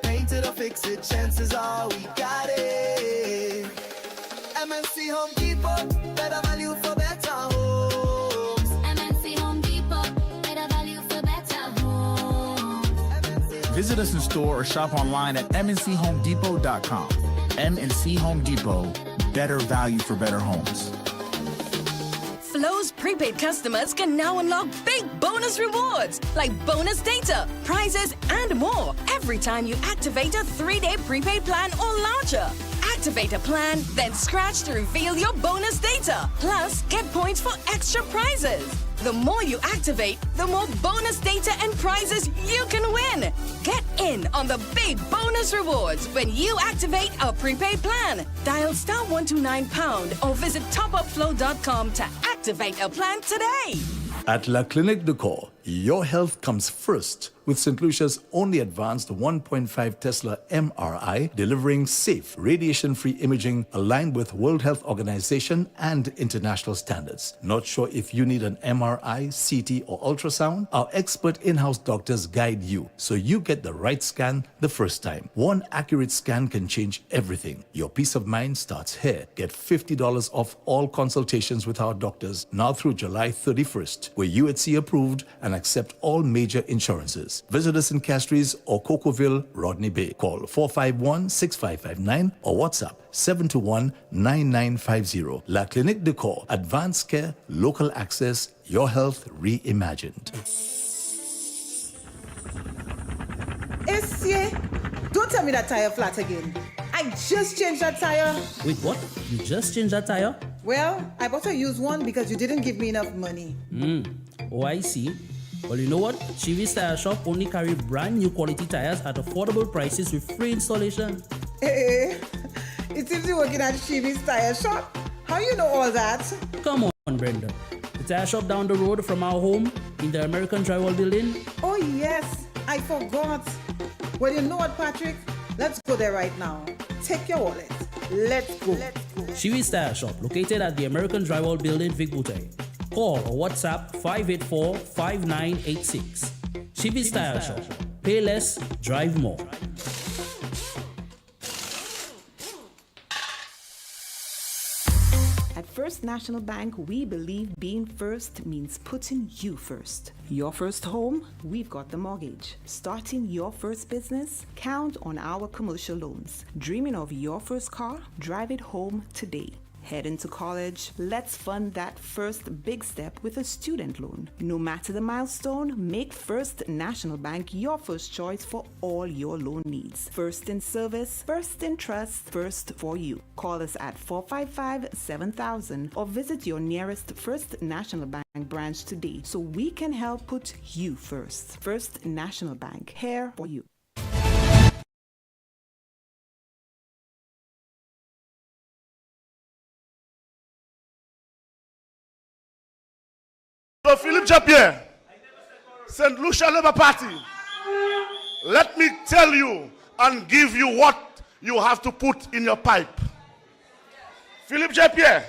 paint it or fix it, chances are we got it. MNC Home Depot, better value for better homes. MNC Home Depot, better value for better homes. Visit us in store or shop online at mnchomedepot.com. MNC Home Depot, better value for better homes. Flo's prepaid customers can now unlock big bonus rewards like bonus data, prizes, and more every time you activate a 3-day prepaid plan or launcher. Activate a plan, then scratch to reveal your bonus data. Plus, get points for extra prizes. The more you activate, the more bonus data and prizes you can win. Get in on the big bonus rewards when you activate a prepaid plan. Dial *129# or visit topupflow.com to activate a plan today. At La Clinique de Corps, your health comes first with St. Lucia's only advanced 1.5 Tesla MRI, delivering safe, radiation-free imaging aligned with World Health Organization and international standards. Not sure if you need an MRI, CT, or ultrasound? Our expert in-house doctors guide you so you get the right scan the first time. One accurate scan can change everything. Your peace of mind starts here. Get $50 off all consultations with our doctors now through July 31st. We're UHC approved and accept all major insurances. Visit us in Castries or Cocoville, Rodney Bay. Call 451-6559 or WhatsApp 721-9950. La Clinique de Corps. Advanced care, local access, your health reimagined. Essie, don't tell me that tire flat again. I just changed that tire. Wait, what? You just changed that tire? Well, I bought a used one because you didn't give me enough money. Oh, I see. Well, you know what? Chivi's Tire Shop only carry brand new quality tires at affordable prices with free installation. Hey, it seems you're working at Chivi's Tire Shop. How you know all that? Come on, Brenda. The tire shop down the road from our home in the American Drywall Building. Oh, yes. I forgot. Well, you know what, Patrick? Let's go there right now. Take your wallet. Let's go. Chivi's Tire Shop, located at the American Drywall Building, Vic Bouteille. Call or WhatsApp 584-5986. Chivi's Tire Shop. Pay less, drive more. At First National Bank, we believe being first means putting you first. Your first home, we've got the mortgage. Starting your first business, count on our commercial loans. Dreaming of your first car? Drive it home today. Heading to college? Let's fund that first big step with a student loan. No matter the milestone, make First National Bank your first choice for all your loan needs. First in service, first in trust, first for you. Call us at 455-7000 or visit your nearest First National Bank branch today so we can help put you first. First National Bank, here for you. So Philippe Japierre, St. Lucia Labour Party, let me tell you and give you what you have to put in your pipe. Philippe Japierre,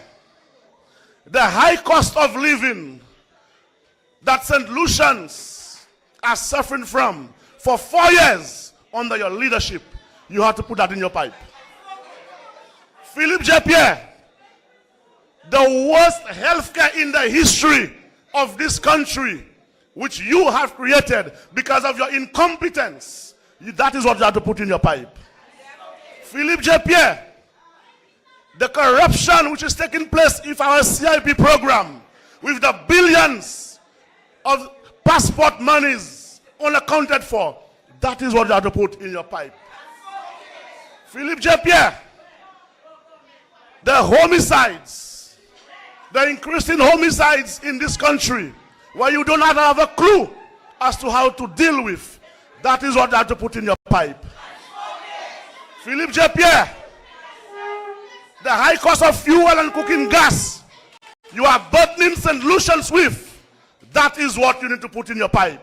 the high cost of living that St. Lucians are suffering from for 4 years under your leadership, you have to put that in your pipe. Philippe Japierre, the worst healthcare in the history of this country, which you have created because of your incompetence, that is what you have to put in your pipe. Philippe Japierre, the corruption which is taking place in our CIP program, with the billions of passport monies unaccounted for, that is what you have to put in your pipe. Philippe Japierre, the homicides, the increasing homicides in this country, where you do not have a clue as to how to deal with, that is what you have to put in your pipe. Philippe J. Pierre, the high cost of fuel and cooking gas you are burdening St. Lucians with, that is what you need to put in your pipe.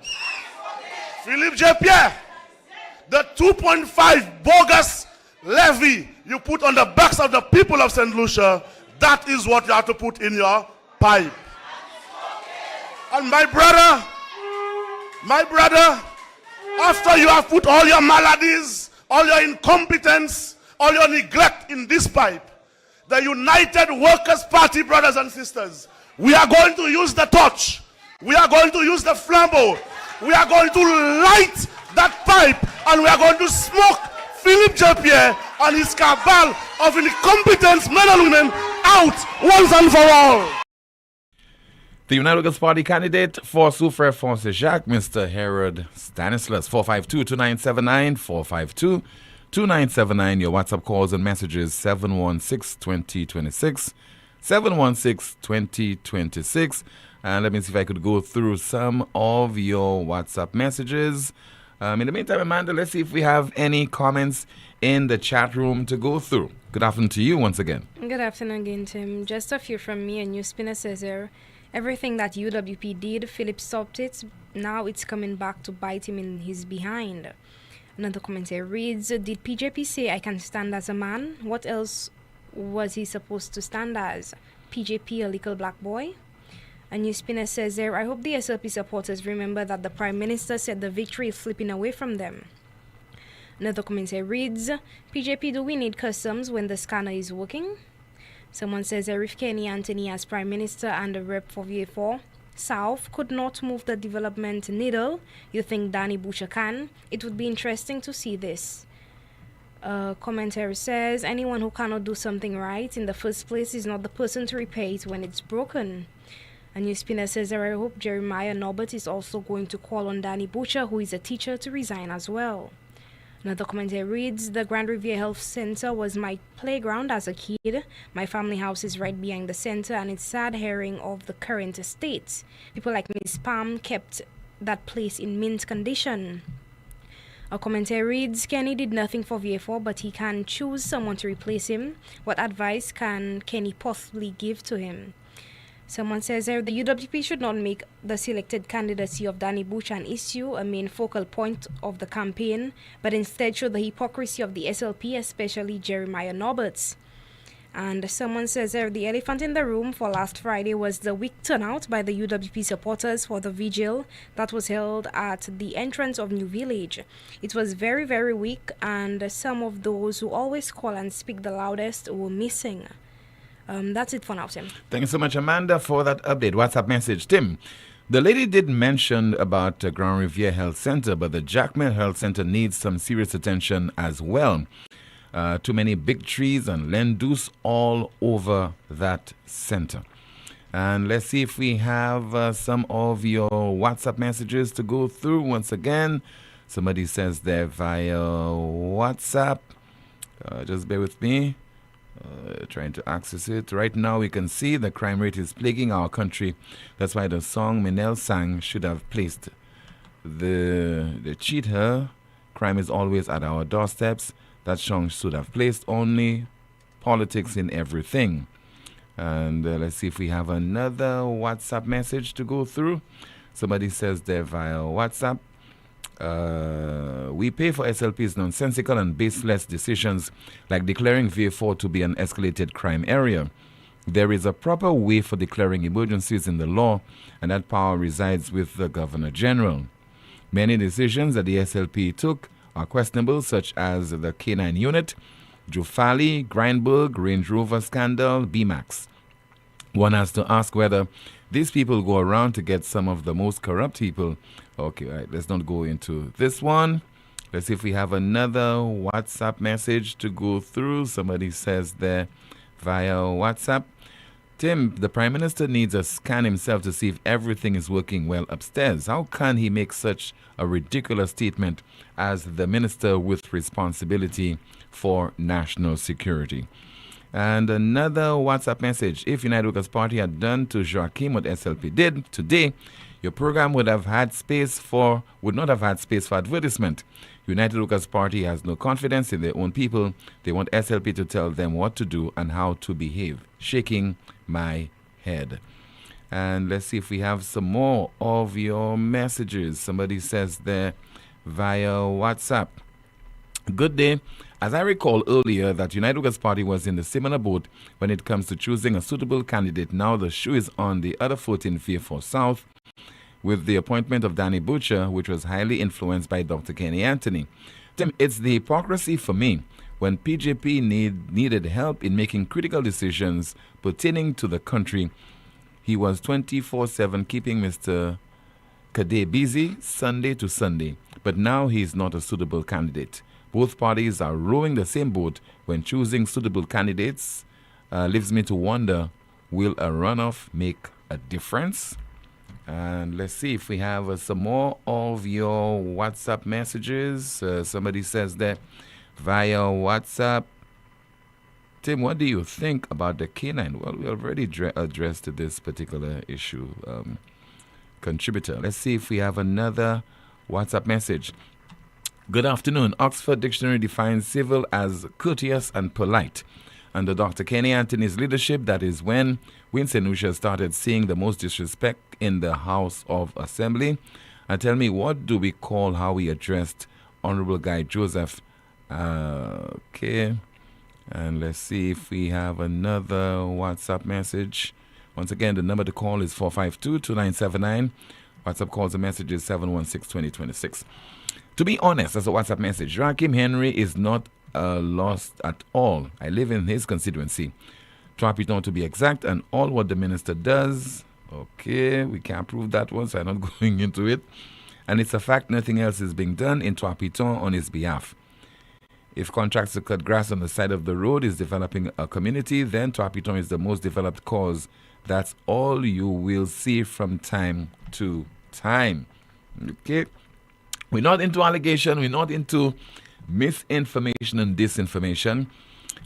Philippe J. Pierre, the 2.5 bogus levy you put on the backs of the people of St. Lucia, that is what you have to put in your pipe. And my brother, after you have put all your maladies, all your incompetence, all your neglect in this pipe, the United Workers' Party brothers and sisters, we are going to use the torch. We are going to use the flambeau. We are going to light that pipe, and we are going to smoke Philippe J. Pierre and his cabal of incompetence men and women out once and for all. The United Workers' Party candidate for Soufrière Fonse Jacques, Mr. Herod Stanislas, 452-2979, 452-2979. Your WhatsApp calls and messages, 716-2026, 716-2026. And let me see if I could go through some of your WhatsApp messages. In the meantime, Amanda, let's see if we have any comments in the chat room to go through. Good afternoon to you once again. Good afternoon again, Tim. Just a few from me. And NewsSpin says here, everything that UWP did, Philip stopped it. Now it's coming back to bite him in his behind. Another comment here reads, did PJP say I can stand as a man? What else was he supposed to stand as? PJP, a little black boy? A NewsSpinner says there, I hope the SLP supporters remember that the Prime Minister said the victory is slipping away from them. Another comment here reads, PJP, do we need customs when the scanner is working? Someone says if Kenny Anthony as Prime Minister and the rep for Vieux Fort South could not move the development needle, you think Danny Butcher can? It would be interesting to see this. Commentary says, anyone who cannot do something right in the first place is not the person to repair it when it's broken. A NewsSpinner says, I hope Jeremiah Norbert is also going to call on Danny Butcher, who is a teacher, to resign as well. Another commentary reads, the Grand Riviere Health Center was my playground as a kid. My family house is right behind the center, and it's sad hearing of the current state. People like Miss Palm kept that place in mint condition. A commentary reads, Kenny did nothing for Vieux Fort, but he can choose someone to replace him. What advice can Kenny possibly give to him? Someone says the UWP should not make the selected candidacy of Danny Butcher an issue, a main focal point of the campaign, but instead show the hypocrisy of the SLP, especially Jeremiah Norberts. And someone says the elephant in the room for last Friday was the weak turnout by the UWP supporters for the vigil that was held at the entrance of New Village. It was very, very weak, and some of those who always call and speak the loudest were missing. That's it for now, Tim. Thank you so much, Amanda, for that update. WhatsApp message. Tim, the lady did mention about Grand Riviere Health Center, but the Jacmel Health Center needs some serious attention as well. Too many big trees and lendus all over that center. And let's see if we have some of your WhatsApp messages to go through once again. Somebody says they're via WhatsApp. Just bear with me. Trying to access it. Right now we can see the crime rate is plaguing our country. That's why the song Minel sang should have placed the cheat her. Crime is always at our doorsteps. That song should have placed only politics in everything. And let's see if we have another WhatsApp message to go through. Somebody says they're via WhatsApp. We pay for SLP's nonsensical and baseless decisions like declaring Vieux Fort to be an escalated crime area. There is a proper way for declaring emergencies in the law, and that power resides with the Governor General. Many decisions that the SLP took are questionable, such as the K9 unit, Jufali, Grindberg, Range Rover scandal, BMAX. One has to ask whether these people go around to get some of the most corrupt people. Okay, all right, let's not go into this one. Let's see if we have another WhatsApp message to go through. Somebody says there via WhatsApp, Tim, the Prime Minister needs a scan himself to see if everything is working well upstairs. How can he make such a ridiculous statement as the Minister with responsibility for national security? And another WhatsApp message. If United Workers' Party had done to Jacim what SLP did today, your program would not have had space for advertisement. United Workers' Party has no confidence in their own people. They want SLP to tell them what to do and how to behave. Shaking my head. And let's see if we have some more of your messages. Somebody says there via WhatsApp. Good day. As I recall earlier that United Workers' Party was in the similar boat when it comes to choosing a suitable candidate. Now the shoe is on the other foot in Vieux Fort South with the appointment of Danny Butcher, which was highly influenced by Dr. Kenny Anthony. Tim, it's the hypocrisy for me when PJP needed help in making critical decisions pertaining to the country. He was 24/7 keeping Mr. Kade busy Sunday to Sunday, but now he's not a suitable candidate. Both parties are rowing the same boat when choosing suitable candidates. Leaves me to wonder, will a runoff make a difference? And let's see if we have some more of your WhatsApp messages. Somebody says that via WhatsApp. Tim, what do you think about the canine? Well, we already addressed this particular issue. Contributor. Let's see if we have another WhatsApp message. Good afternoon. Oxford Dictionary defines civil as courteous and polite. Under Dr. Kenny Anthony's leadership, that is when St. Lucia started seeing the most disrespect in the House of Assembly. And tell me, what do we call how we addressed Honorable Guy Joseph? Okay. And let's see if we have another WhatsApp message. Once again, the number to call is 452-2979. WhatsApp calls and messages 716-2026. To be honest, as a WhatsApp message, Jacim Henry is not lost at all. I live in his constituency, Trapiton to be exact, and all what the minister does, okay, we can't prove that one, so I'm not going into it. And it's a fact nothing else is being done in Trapiton on his behalf. If contracts to cut grass on the side of the road is developing a community, then Trapiton is the most developed cause. That's all you will see from time to time. Okay? We're not into allegation. We're not into misinformation and disinformation.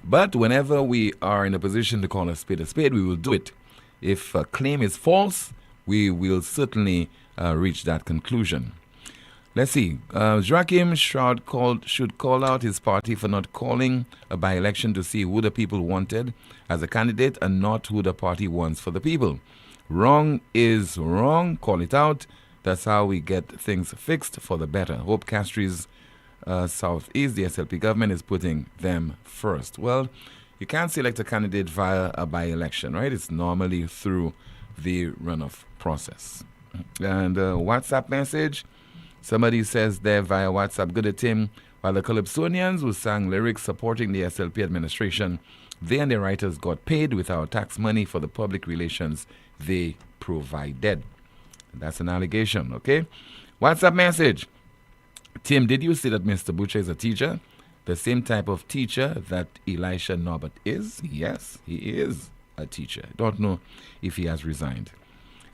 But whenever we are in a position to call a spade, we will do it. If a claim is false, we will certainly reach that conclusion. Let's see. Jacim should call out his party for not calling a by-election to see who the people wanted as a candidate and not who the party wants for the people. Wrong is wrong. Call it out. That's how we get things fixed for the better. Hope Castries Southeast, the SLP government, is putting them first. Well, you can't select a candidate via a by-election, right? It's normally through the runoff process. And WhatsApp message. Somebody says there via WhatsApp, good day, Tim. While the Calypsonians who sang lyrics supporting the SLP administration, they and their writers got paid with our tax money for the public relations they provided. That's an allegation, okay? WhatsApp message. Tim, did you say that Mr. Butcher is a teacher? The same type of teacher that Elisha Norbert is? Yes, he is a teacher. Don't know if he has resigned.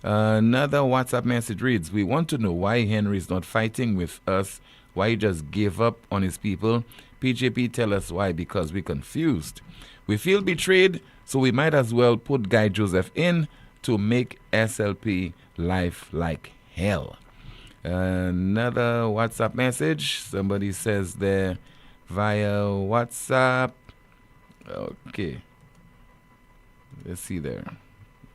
Another WhatsApp message reads, we want to know why Henry is not fighting with us, why he just gave up on his people. PJP tell us why, because we're confused. We feel betrayed, so we might as well put Guy Joseph in to make SLP life like hell. Another WhatsApp message. Somebody says there via WhatsApp. Okay. Let's see there.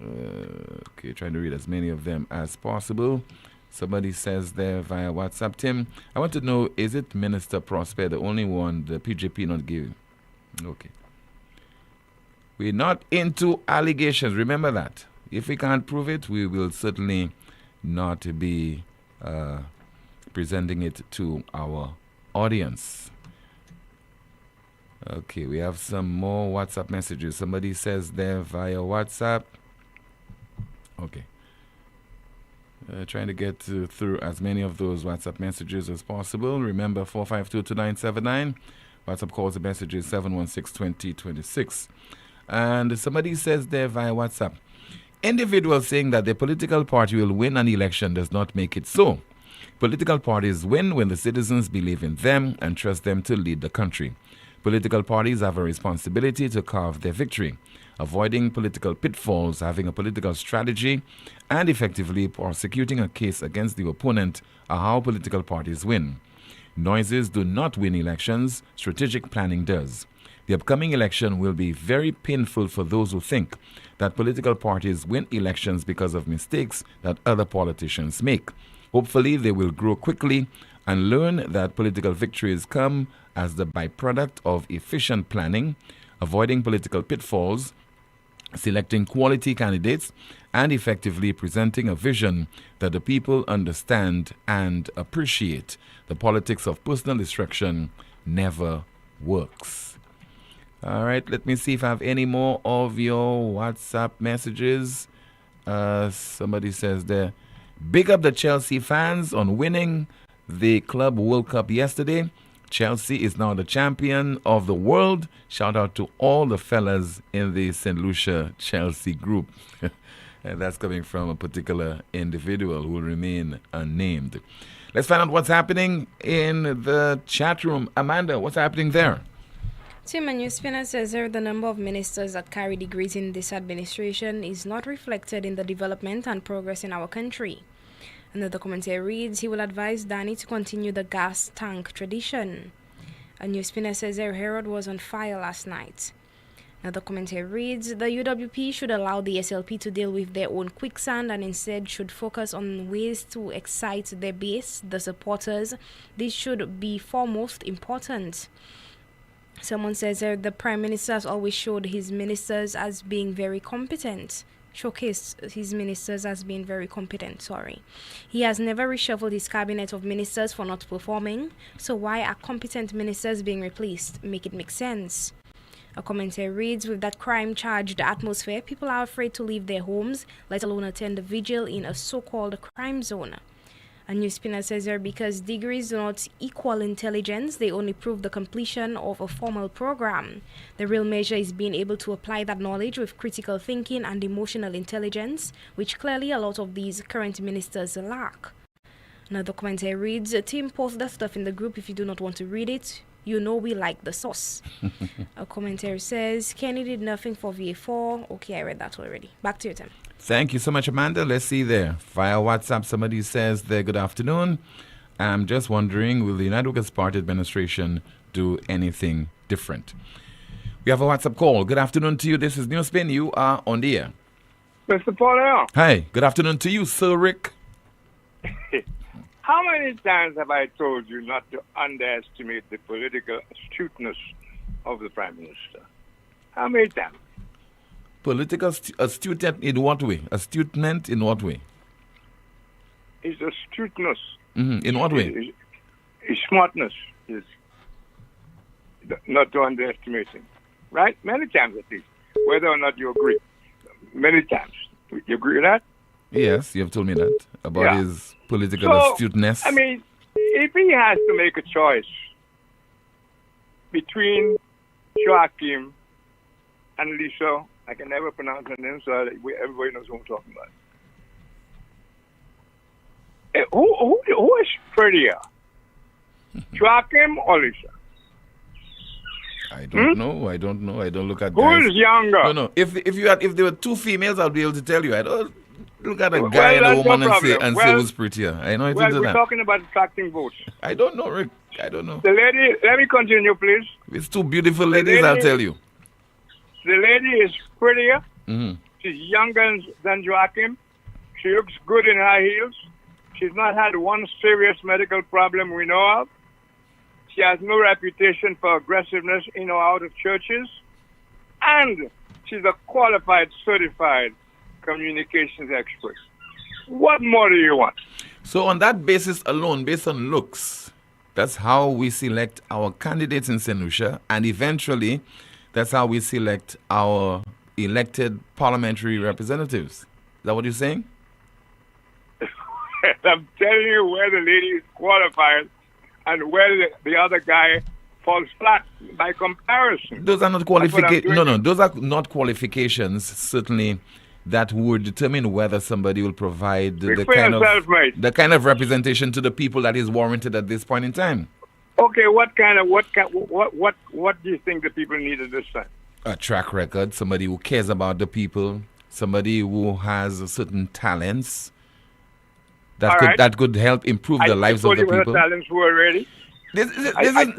Okay, trying to read as many of them as possible. Somebody says there via WhatsApp, Tim, I want to know, is it Minister Prosper the only one the PJP not give? Okay. We're not into allegations. Remember that. If we can't prove it, we will certainly not be presenting it to our audience. Okay, we have some more WhatsApp messages. Somebody says there via WhatsApp. Okay. Trying to get through as many of those WhatsApp messages as possible. Remember, 452-2979. WhatsApp calls and messages 716-2026. And somebody says there via WhatsApp, individuals saying that the political party will win an election does not make it so. Political parties win when the citizens believe in them and trust them to lead the country. Political parties have a responsibility to carve their victory, avoiding political pitfalls, having a political strategy, and effectively prosecuting a case against the opponent are how political parties win. Noises do not win elections, strategic planning does. The upcoming election will be very painful for those who think that political parties win elections because of mistakes that other politicians make. Hopefully, they will grow quickly and learn that political victories come as the byproduct of efficient planning, avoiding political pitfalls, selecting quality candidates, and effectively presenting a vision that the people understand and appreciate. The politics of personal destruction never works. All right, let me see if I have any more of your WhatsApp messages. Somebody says there, big up the Chelsea fans on winning the Club World Cup yesterday. Chelsea is now the champion of the world. Shout out to all the fellas in the St. Lucia Chelsea group. And that's coming from a particular individual who will remain unnamed. Let's find out what's happening in the chat room. Amanda, what's happening there? Tim, a NewsSpin says here the number of ministers that carry degrees in this administration is not reflected in the development and progress in our country. Another commentary reads, he will advise Danny to continue the gas tank tradition. A NewsSpinner says here Herod was on fire last night. Another commentary reads, the UWP should allow the SLP to deal with their own quicksand and instead should focus on ways to excite their base, the supporters. This should be foremost important. Someone says the Prime Minister has always showed his ministers as being very competent. Showcased his ministers as being very competent, He has never reshuffled his cabinet of ministers for not performing. So why are competent ministers being replaced? Make it make sense. A commentary reads, with that crime-charged atmosphere, people are afraid to leave their homes, let alone attend a vigil in a so-called crime zone. A NewsSpinner says here, because degrees do not equal intelligence, they only prove the completion of a formal program. The real measure is being able to apply that knowledge with critical thinking and emotional intelligence, which clearly a lot of these current ministers lack. Another commentary reads, Tim, post that stuff in the group if you do not want to read it. You know we like the sauce. A commentary says, Kenny did nothing for Vieux Fort. Okay, I read that already. Back to you, Tim. Thank you so much, Amanda. Let's see there. Via WhatsApp, somebody says there, good afternoon. I'm just wondering, will the United Workers' Party administration do anything different? We have a WhatsApp call. Good afternoon to you. This is NewsSpin. You are on the air. Mr. Poleon. Hi. Good afternoon to you, Sir Rick. How many times have I told you not to underestimate the political astuteness of the Prime Minister? How many times? Political astuteness in what way? Astutement in what way? His astuteness. In what way? His smartness is not to underestimate him. Right? Many times at least. Whether or not you agree. Many times. You agree with that? Yes, you have told me that. About his political astuteness. I mean, if he has to make a choice between Jacim and Lisa, I can never pronounce her name, so everybody knows who I'm talking about. Who is prettier, Jacim or Lisa? I don't know. I don't look at Who guys. is younger? No. If there were two females, I'd be able to tell you. I don't look at a guy and a woman and say who's prettier. I know it's into we're that. talking about attracting votes. I don't know, Rick. I don't know. The lady, let me continue, please. It's two beautiful ladies, I'll tell you. The lady is prettier. Mm-hmm. She's younger than Jacim. She looks good in high heels. She's not had one serious medical problem we know of. She has no reputation for aggressiveness in or out of churches. And she's a qualified, certified communications expert. What more do you want? So on that basis alone, based on looks, that's how we select our candidates in St. Lucia, and eventually that's how we select our elected parliamentary representatives. Is that what you're saying? I'm telling you where the lady is qualified and where the other guy falls flat by comparison. Those are not qualifications. No, those are not qualifications, certainly, that would determine whether somebody will provide the kind of representation to the people that is warranted at this point in time. Okay, what do you think the people need at this time? A track record, somebody who cares about the people, somebody who has certain talents that could help improve the lives of the people. Talents were already. This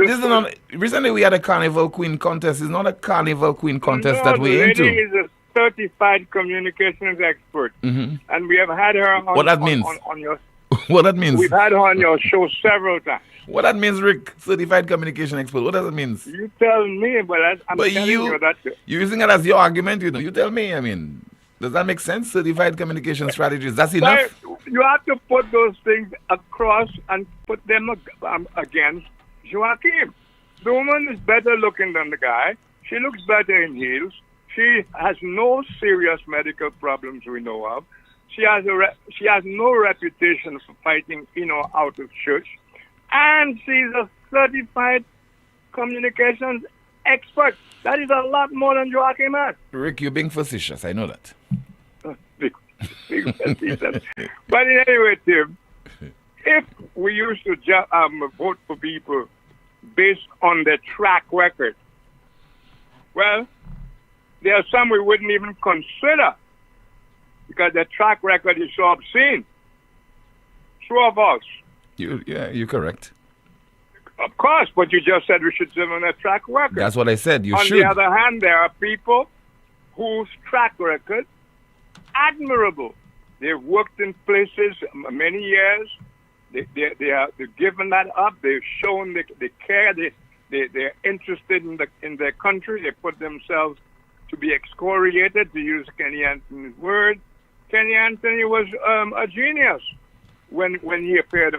is not. Recently, we had a Carnival Queen contest. It's not a Carnival Queen contest that we're into. The lady is a certified communications expert, and we have had her on, what that means? On your. What that means? We've had her on your show several times. What that means, Rick? Certified communication expert. What does that mean? You tell me, but I'm telling you that. You're using it as your argument, you know. You tell me. I mean, does that make sense? Certified communication strategies. That's enough. You have to put those things across and put them against Joachim. The woman is better looking than the guy. She looks better in heels. She has no serious medical problems we know of. She has no reputation for fighting in or out of church. And she's a certified communications expert. That is a lot more than Joachim has. Rick, you're being facetious. I know that. Big facetious. But in any way, Tim, if we used to vote for people based on their track record, well, there are some we wouldn't even consider because their track record is so obscene. True or false? You're correct. Of course, but you just said we should sit on a track record. That's what I said. You should. On the other hand, there are people whose track record admirable. They've worked in places many years. They've given that up. They've shown they care. They're interested in their country. They put themselves to be excoriated, to use Kenny Anthony's word. Kenny Anthony was a genius when he appeared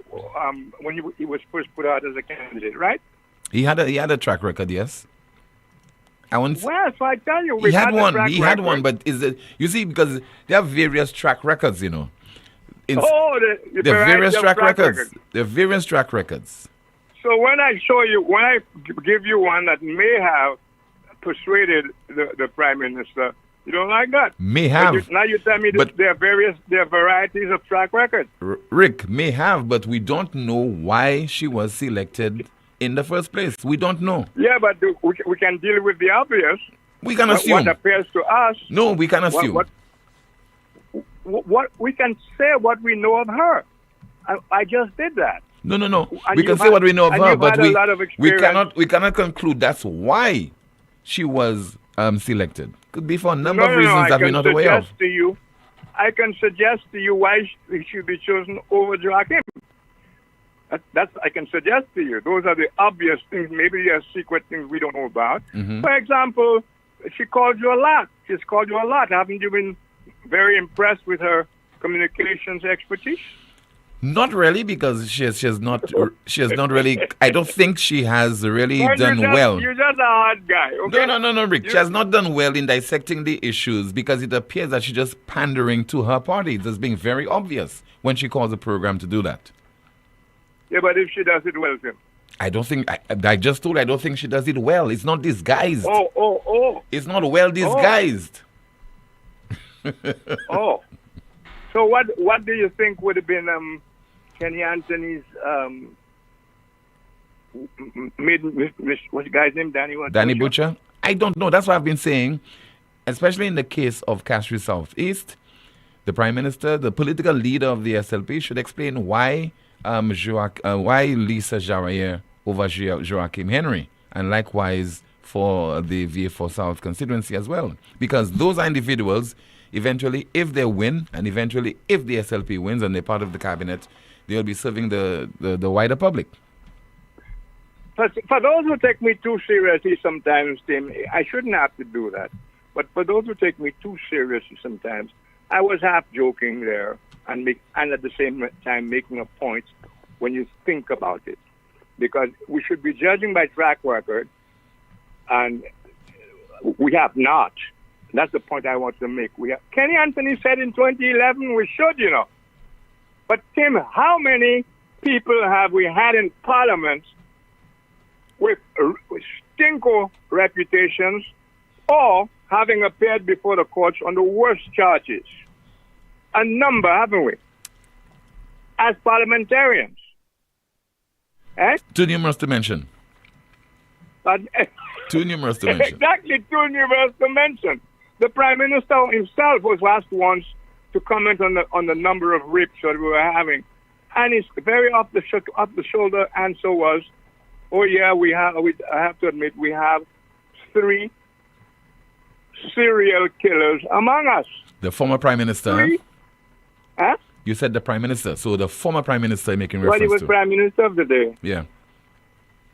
when he was first put out as a candidate, right? He had a track record, yes. Well, so I tell you, he had one, but you see, because there are various track records, you know. The various track records. There are various track records. So when I give you one that may have persuaded the prime minister, you don't like that. May have. Now you tell me that there are varieties of track records. Rick, may have, but we don't know why she was selected in the first place. We don't know. Yeah, but we can deal with the obvious. We can assume. What appears to us. No, we can assume. What we can say what we know of her. I just did that. No. And we can say what we know of her, but we cannot conclude that's why she was selected. Could be for a number of reasons that we're not aware of. I can suggest to you why she should be chosen over Joachim. I can suggest to you. Those are the obvious things. Maybe there are secret things we don't know about. For example, she called you a lot. She's called you a lot. Haven't you been very impressed with her communications expertise? Not really, because she has not really. I don't think she has really done well. You're just a hard guy. Okay? No, Rick. She has not done well in dissecting the issues because it appears that she's just pandering to her party. That's being very obvious when she calls the program to do that. Yeah, but if she does it well, Tim. I don't think. I just told. I don't think she does it well. It's not disguised. Oh. It's not well disguised. So what do you think would have been Kenny Anthony's what's the guy's name? Danny Butcher? I don't know. That's what I've been saying. Especially in the case of Castries Southeast, the Prime Minister, the political leader of the SLP, should explain why Lisa Jarayer over Jacim Henry, and likewise for the Vieux Fort South constituency as well. Because those are individuals, eventually, if they win, and eventually, if the SLP wins and they're part of the cabinet, they will be serving the wider public. For those who take me too seriously sometimes, Tim, I shouldn't have to do that. But for those who take me too seriously sometimes, I was half joking there and at the same time making a point when you think about it. Because we should be judging by track record, and we have not. That's the point I want to make. Kenny Anthony said in 2011 we should, you know. But Tim, how many people have we had in Parliament with stinko reputations or having appeared before the courts on the worst charges? A number, haven't we? As parliamentarians. Too numerous to mention. Too numerous to mention. Exactly, too numerous to mention. The Prime Minister himself was asked once to comment on the number of rapes that we were having. And his very off the shoulder answer was, Oh yeah, I have to admit we have 3 serial killers among us. The former Prime Minister. 3? Huh? You said the Prime Minister. So the former Prime Minister making Well, reference he was to. Prime Minister of the day. Yeah.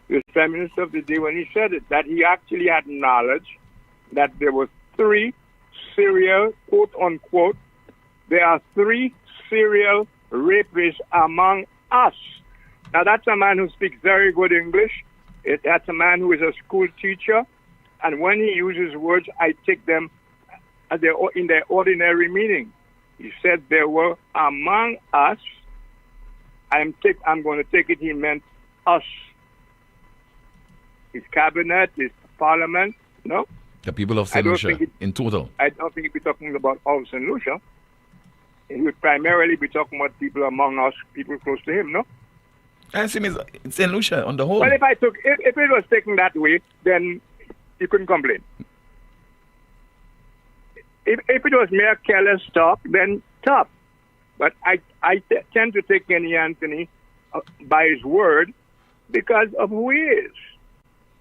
He was Prime Minister of the day when he said it, that he actually had knowledge that there were 3 serial, quote unquote, there are 3 serial rapists among us. Now that's a man who speaks very good English. That's a man who is a school teacher. And when he uses words, I take them in their ordinary meaning. He said there were among us. I'm going to take it. He meant us. His cabinet, his parliament. No. The people of St. Lucia in total. I don't think he'd be talking about all of St. Lucia. He would primarily be talking about people among us, people close to him. No. I assume it's St. Lucia on the whole. Well, if it was taken that way, then you couldn't complain. If it was mere careless talk, then tough. But I tend to take Kenny Anthony by his word because of who he is.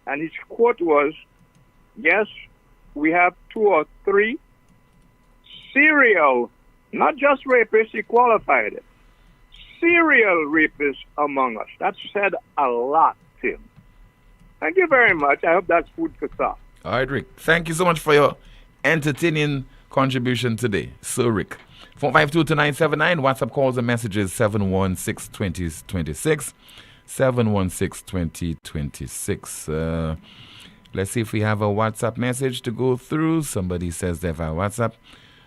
And his quote was, yes, we have 2 or 3 serial, not just rapists, he qualified it, serial rapists among us. That said a lot, Tim. Thank you very much. I hope that's food for thought. All right, Rick. Thank you so much for your entertaining contribution today. So, Rick. 452-2979. WhatsApp calls and messages 716-2026. 716-2026. Let's see if we have a WhatsApp message to go through. Somebody says they have a WhatsApp.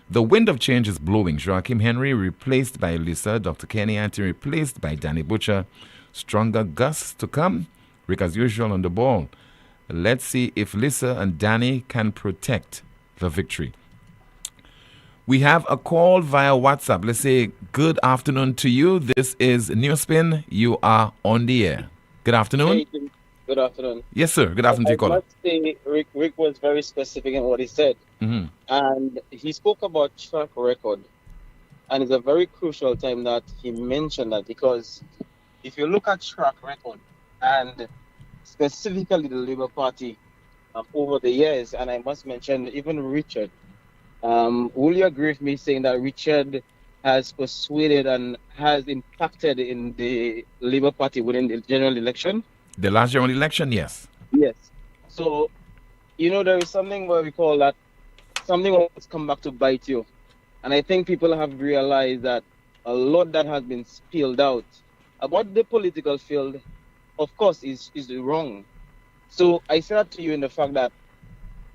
The wind of change is blowing. Jacim Henry replaced by Lisa. Dr. Kenny Anthony replaced by Danny Butcher. Stronger gusts to come. Rick, as usual, on the ball. Let's see if Lisa and Danny can protect the victory. We have a call via WhatsApp. Let's say good afternoon to you. This is NewsSpin. You are on the air. Good afternoon. Hey, good afternoon. Yes, sir. Good afternoon to you, caller. I must say, Rick was very specific in what he said. Mm-hmm. And he spoke about track record. And it's a very crucial time that he mentioned that, because if you look at track record and specifically the Labour Party over the years, and I must mention even Richard, will you agree with me saying that Richard has persuaded and has impacted in the Labour Party within the general election? The last general election, yes. Yes. So, there is something where we call that something will come back to bite you. And I think people have realized that a lot that has been spilled out about the political field, of course, is wrong. So I say that to you in the fact that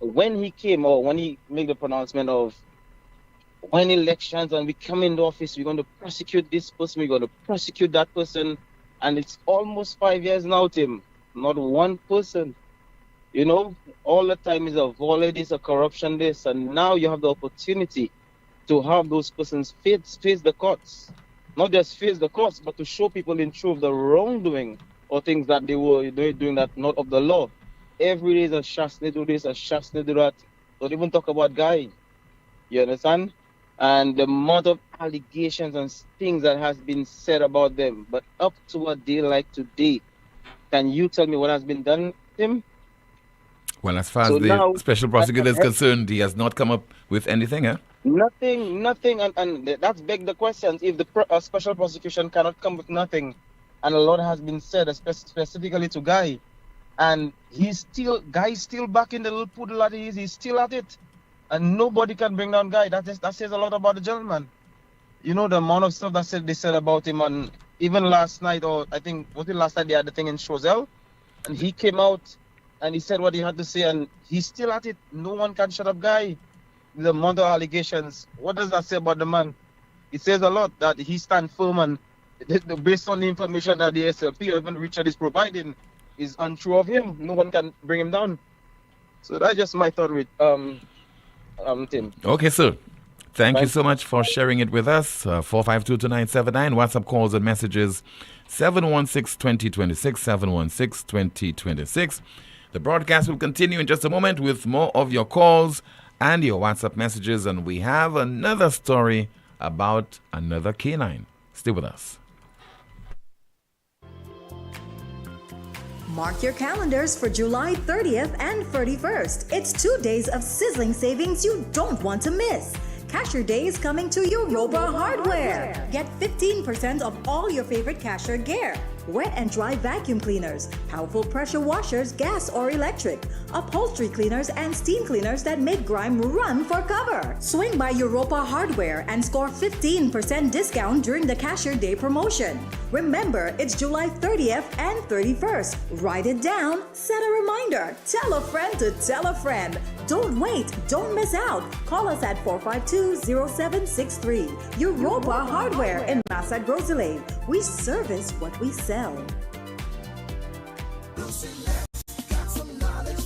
when he came, or when he made the pronouncement of when elections and we come into office, we're going to prosecute this person, we're going to prosecute that person. And it's almost 5 years now, Tim. Not one person. All the time is a volley, this, a corruption, this. And now you have the opportunity to have those persons face the courts. Not just face the courts, but to show people in truth the wrongdoing or things that they were doing that not of the law. Every day is a Shasne do this, a Shasne do that. Don't even talk about Guy. You understand? And the amount of allegations and things that has been said about them. But up to a day like today, can you tell me what has been done, Tim? Well, as far as the special prosecutor is concerned, he has not come up with anything, huh? Nothing. And that's beg the questions. If the special prosecution cannot come with nothing, and a lot has been said, specifically to Guy, and Guy's still back in the little poodle that he is, he's still at it. And nobody can bring down Guy. That says a lot about the gentleman. The amount of stuff they said about him, and even last night, or I think, was it last night they had the thing in Choiseul, and he came out and he said what he had to say, and he's still at it. No one can shut up Guy. The amount of allegations. What does that say about the man? It says a lot that he stands firm, and based on the information that the SLP or even Richard is providing is untrue of him. No one can bring him down. So that's just my thought with Tim. Okay, sir. Thank you so much for sharing it with us. 452-2979. WhatsApp calls and messages 716-2026, 716-2026. The broadcast will continue in just a moment with more of your calls and your WhatsApp messages. And we have another story about another canine. Stay with us. Mark your calendars for July 30th and 31st. It's 2 days of sizzling savings you don't want to miss. Cashier Day is coming to Europa Hardware. Get 15% off all your favorite cashier gear. Wet and dry vacuum cleaners, powerful pressure washers, gas or electric, upholstery cleaners, and steam cleaners that make grime run for cover. Swing by Europa Hardware and score 15% discount during the Cashier Day promotion. Remember, it's July 30th and 31st. Write it down, set a reminder, tell a friend to tell a friend. Don't wait, don't miss out. Call us at 452-0763. Europa Hardware in Massad Grosley. We service what we sell.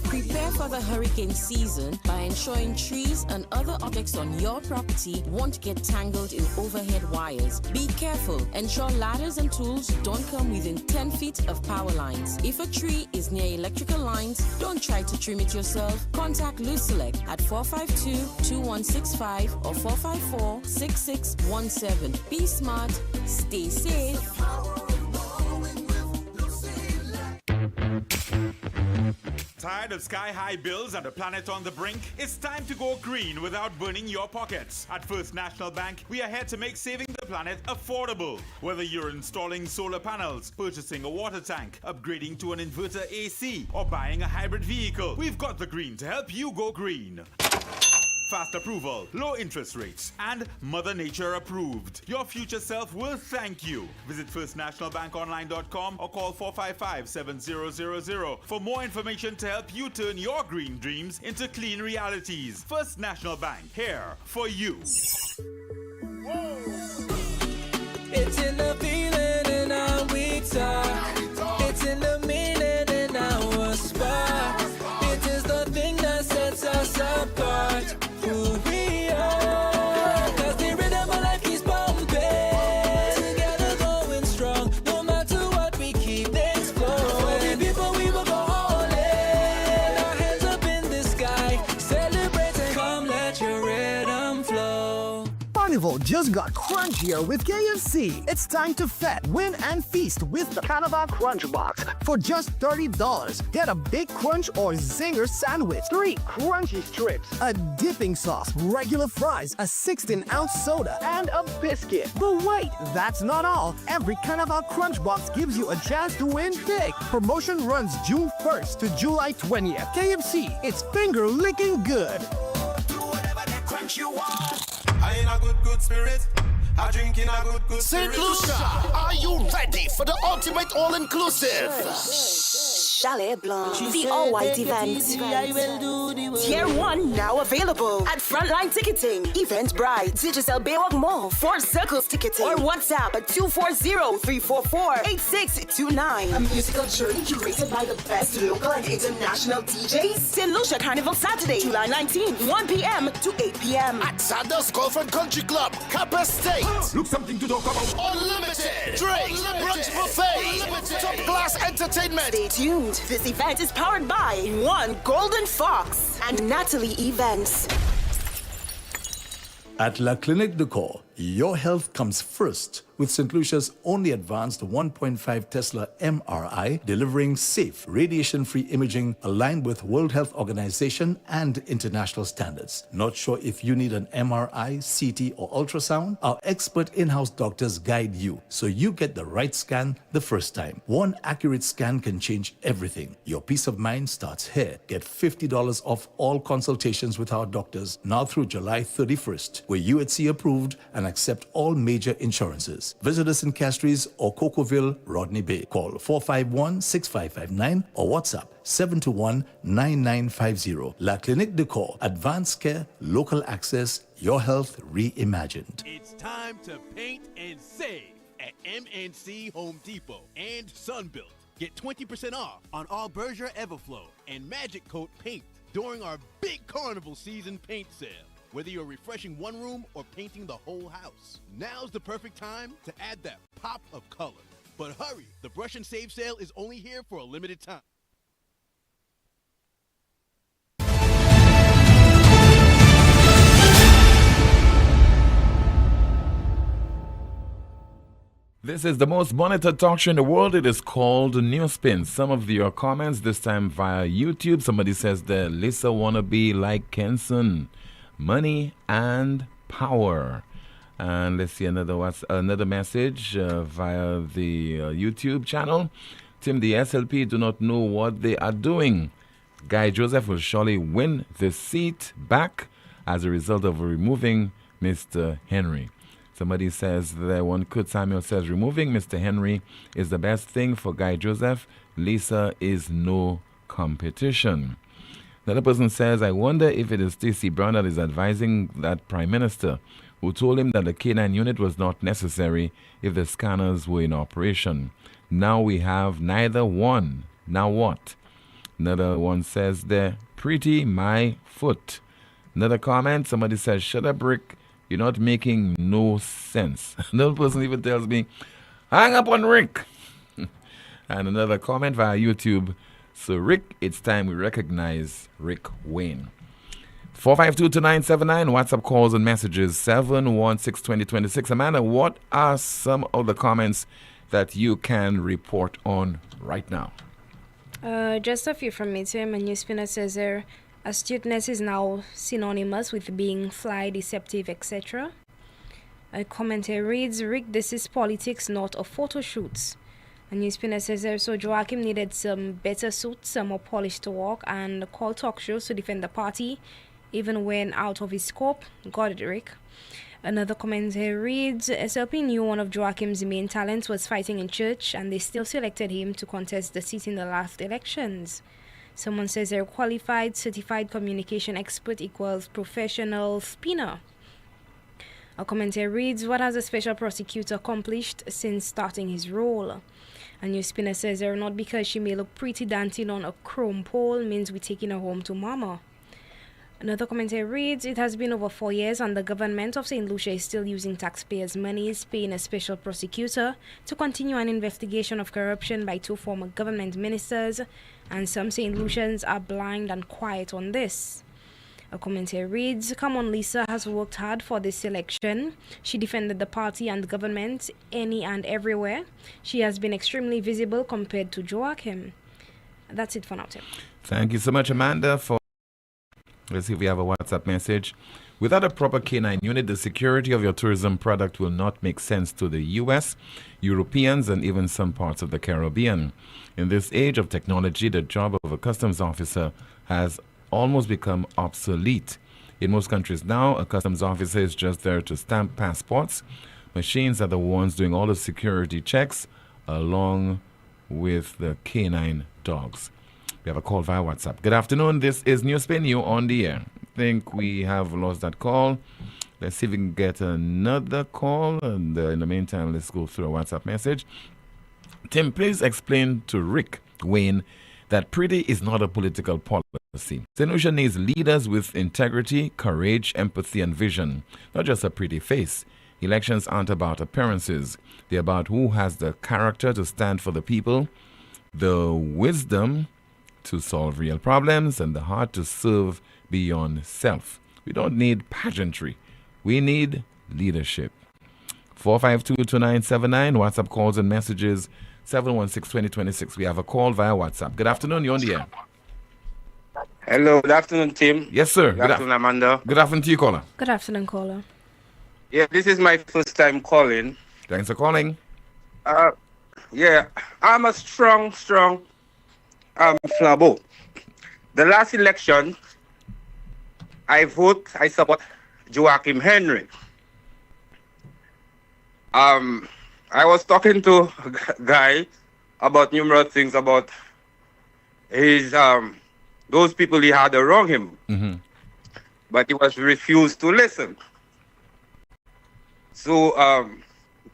Prepare for the hurricane season by ensuring trees and other objects on your property won't get tangled in overhead wires. Be careful. Ensure ladders and tools don't come within 10 feet of power lines. If a tree is near electrical lines, don't try to trim it yourself. Contact Lucelec at 452-2165 or 454-6617. Be smart, stay safe. Tired of sky-high bills and a planet on the brink? It's time to go green without burning your pockets. At First National Bank, we are here to make saving the planet affordable. Whether you're installing solar panels, purchasing a water tank, upgrading to an inverter AC, or buying a hybrid vehicle, we've got the green to help you go green. Fast approval, low interest rates, and Mother Nature approved. Your future self will thank you. Visit firstnationalbankonline.com or call 455-7000 for more information to help you turn your green dreams into clean realities. First National Bank, here for you. It's in the feeling in our weak side. It's in the meaning in our spark. It is the thing that sets us apart. Who we are, 'cause the rhythm of life keeps pumping. Together going strong, no matter what, we keep things flowing. Every people we will go all in. Our hands up in the sky, celebrating. Come, let your rhythm flow. Carnival just got crunchier with KFC. It's time to fet, win, and feast with the Canada Crunch Box. For just $30, get a big crunch or zinger sandwich, 3 crunchy strips, a dipping sauce, regular fries, a 16-ounce soda, and a biscuit. But wait, that's not all. Every Canada Crunch Box gives you a chance to win big. Promotion runs June 1st to July 20th. KFC, it's finger-licking good. Crunch you want. I in a good spirit. I drink in a good spirit. St. Lucia, are you ready for the ultimate all-inclusive? Chalet Blanc, the all-white event. Tier 1 now available at Frontline Ticketing, Eventbrite, Digicel Baywalk Mall, 4 Circles Ticketing, or WhatsApp at 240-344-8629. A musical journey curated by the best local and international DJs. St. Lucia Carnival Saturday, July 19th, 1 p.m. to 8 p.m. At Sanders Golf and Country Club, Kappa State. Look something to talk about. Unlimited drinks, brunch buffet, top-class entertainment. Stay tuned. This event is powered by One Golden Fox and Natalie Events. At La Clinique de Corps, your health comes first with St. Lucia's only advanced 1.5 Tesla MRI, delivering safe, radiation-free imaging aligned with World Health Organization and international standards. Not sure if you need an MRI, CT, or ultrasound? Our expert in-house doctors guide you so you get the right scan the first time. One accurate scan can change everything. Your peace of mind starts here. Get $50 off all consultations with our doctors now through July 31st. We're UHC approved and accept all major insurances. Visit us in Castries or Cocoville, Rodney Bay. Call 451-6559 or WhatsApp 721-9950. La Clinique de Corps. Advanced care, local access, your health reimagined. It's time to paint and save at MNC Home Depot and Sunbelt. Get 20% off on all Berger Everflow and Magic Coat paint during our big carnival season paint sale. Whether you're refreshing one room or painting the whole house, now's the perfect time to add that pop of color. But hurry, the Brush and Save sale is only here for a limited time. This is the most monitored talk show in the world. It is called NewsSpin. Some of your comments this time via YouTube. Somebody says that Lisa wanna be like Kenson, money and power. And let's see another message via the YouTube channel. Tim, the SLP do not know what they are doing. Guy Joseph will surely win the seat back as a result of removing Mr. Henry. Somebody says that one could. Samuel says removing Mr. Henry is the best thing for Guy Joseph. Lisa is no competition. Another person says, I wonder if it is Stacey Brown that is advising that Prime Minister who told him that the K9 unit was not necessary if the scanners were in operation. Now we have neither one. Now what? Another one says there, pretty my foot. Another comment, somebody says, shut up, Rick. You're not making no sense. Another person even tells me, hang up on Rick. And another comment via YouTube, so Rick, it's time we recognize Rick Wayne. 452-2979, WhatsApp calls and messages 716-2026. Amanda, what are some of the comments that you can report on right now? Just a few from me. Tim, a NewsSpinner says there, astuteness is now synonymous with being fly, deceptive, etc. A commenter reads, Rick, this is politics, not a photo shoot. A NewsSpinner says there, so Joachim needed some better suits, some more polish to walk, and call talk shows to defend the party, even when out of his scope. Got it, Rick. Another commenter reads, SLP knew one of Joachim's main talents was fighting in church, and they still selected him to contest the seat in the last elections. Someone says they're qualified, certified communication expert equals professional spinner. A commenter reads, what has a special prosecutor accomplished since starting his role? A NewsSpinner says they're not because she may look pretty dancing on a chrome pole means we're taking her home to mama. Another commentator reads, it has been over 4 years and the government of St. Lucia is still using taxpayers' monies, paying a special prosecutor to continue an investigation of corruption by 2 former government ministers, and some St. Lucians are blind and quiet on this. A commentator reads, come on, Lisa has worked hard for this election. She defended the party and government any and everywhere. She has been extremely visible compared to Joachim. That's it for now, Tim. Thank you so much, Amanda, for... Let's see if we have a WhatsApp message. Without a proper K9 unit, the security of your tourism product will not make sense to the U.S., Europeans, and even some parts of the Caribbean. In this age of technology, the job of a customs officer has almost become obsolete. In most countries now, a customs officer is just there to stamp passports. Machines are the ones doing all the security checks, along with the K9 dogs. We have a call via WhatsApp. Good afternoon. This is NewsSpin. You on the air. I think we have lost that call. Let's see if we can get another call. And in the meantime, let's go through a WhatsApp message. Tim, please explain to Rick Wayne that pretty is not a political policy. St. Lucia needs leaders with integrity, courage, empathy, and vision, not just a pretty face. Elections aren't about appearances. They're about who has the character to stand for the people, the wisdom to solve real problems, and the heart to serve beyond self. We don't need pageantry. We need leadership. 452-2979, WhatsApp calls and messages, 716-2026. We have a call via WhatsApp. Good afternoon, you're on the air. Hello, good afternoon, Tim. Yes, sir. Good afternoon, Amanda. Good afternoon to you, caller. Good afternoon, caller. Yeah, this is my first time calling. Thanks for calling. Yeah, I'm a strong Flabo. The last election, I support Jacim Henry. I was talking to a guy about numerous things about his those people he had around him, but he was refused to listen. So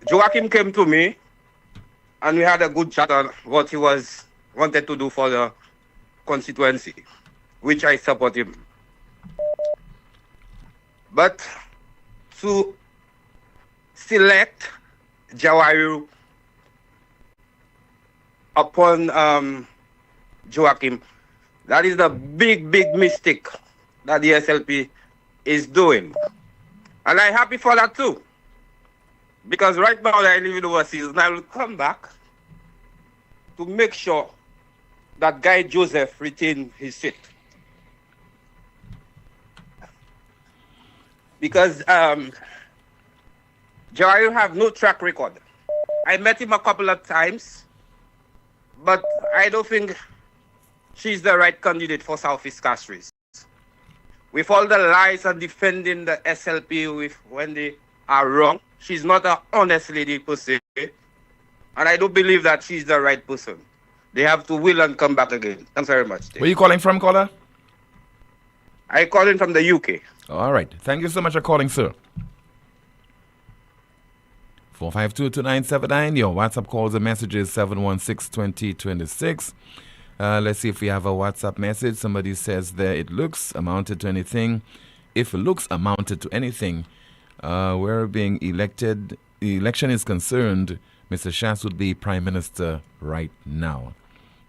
Joachim came to me, and we had a good chat on what he wanted to do for the constituency, which I support him. But to select Jawairu upon Joachim, that is the big mistake that the SLP is doing. And I'm happy for that too. Because right now I live in overseas and I will come back to make sure that Guy Joseph retain his seat. Because Joy have no track record. I met him a couple of times, but I don't think she's the right candidate for Southeast Castries. With all the lies and defending the SLP when they are wrong, she's not an honest lady per se, and I don't believe that she's the right person. They have to will and come back again. Thanks very much. Where are you calling from, caller? I call in from the UK. All right. Thank you so much for calling, sir. 452-2979. Your WhatsApp calls and messages 716-2026. Let's see if we have a WhatsApp message. Somebody says there it looks amounted to anything. If it looks amounted to anything, where being elected, the election is concerned, Mr. Shas would be Prime Minister right now.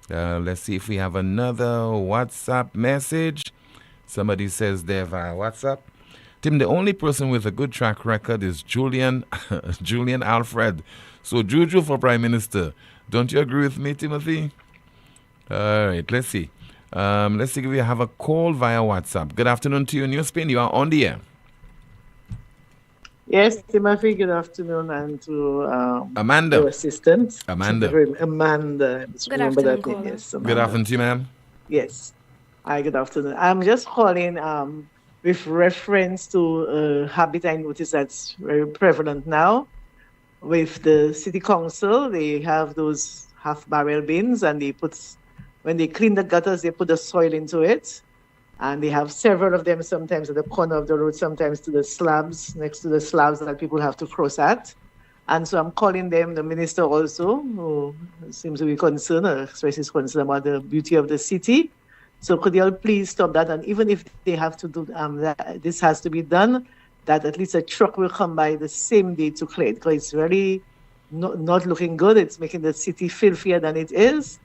Let's see if we have another WhatsApp message. Somebody says there via WhatsApp. Tim, the only person with a good track record is Julian Alfred. So Juju for Prime Minister. Don't you agree with me, Timothy? All right, let's see. Let's see if we have a call via WhatsApp. Good afternoon to you, NewsSpin. You are on the air. Yes, Timothy, good afternoon, and to Amanda, your assistant. Amanda. Amanda. Good afternoon, yes, Good afternoon to you, ma'am. Yes. Hi, good afternoon. I'm just calling with reference to a habit I notice that's very prevalent now. With the city council, they have those half-barrel bins, and when they clean the gutters, they put the soil into it. And they have several of them, sometimes at the corner of the road, sometimes to the slabs, next to the slabs that people have to cross at. And so I'm calling them, the minister also, who seems to be concerned, or expresses concern about the beauty of the city. So could you all please stop that? And even if they have to do this has to be done, that at least a truck will come by the same day to clear it, because it's really not looking good. It's making the city filthier than it is.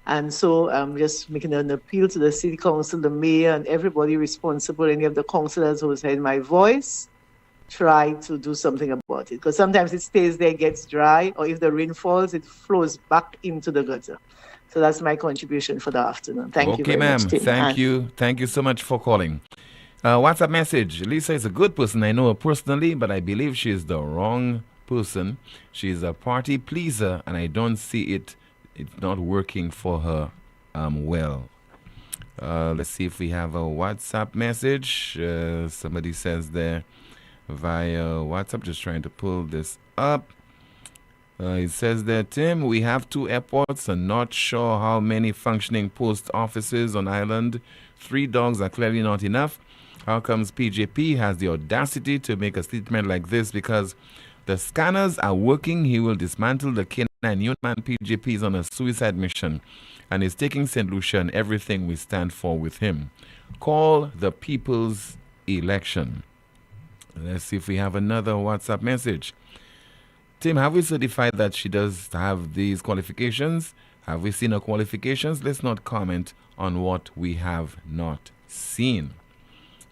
And so I'm just making an appeal to the city council, the mayor, and everybody responsible, any of the councillors who's heard my voice, try to do something about it. Because sometimes it stays there, gets dry, or if the rain falls, it flows back into the gutter. So that's my contribution for the afternoon. Thank you very much. Okay, ma'am. Thank you. Thank you so much for calling. WhatsApp message. Lisa is a good person. I know her personally, but I believe she is the wrong person. She is a party pleaser, and I don't see it's not working for her well. Let's see if we have a WhatsApp message. Somebody says there via WhatsApp, just trying to pull this up. It says there, Tim, we have 2 airports and not sure how many functioning post offices on island. 3 dogs are clearly not enough. How comes PJP has the audacity to make a statement like this? Because the scanners are working. He will dismantle the K9 unit. PJP is on a suicide mission and is taking St. Lucia and everything we stand for with him. Call the people's election. Let's see if we have another WhatsApp message. Tim, have we certified that she does have these qualifications? Have we seen her qualifications? Let's not comment on what we have not seen.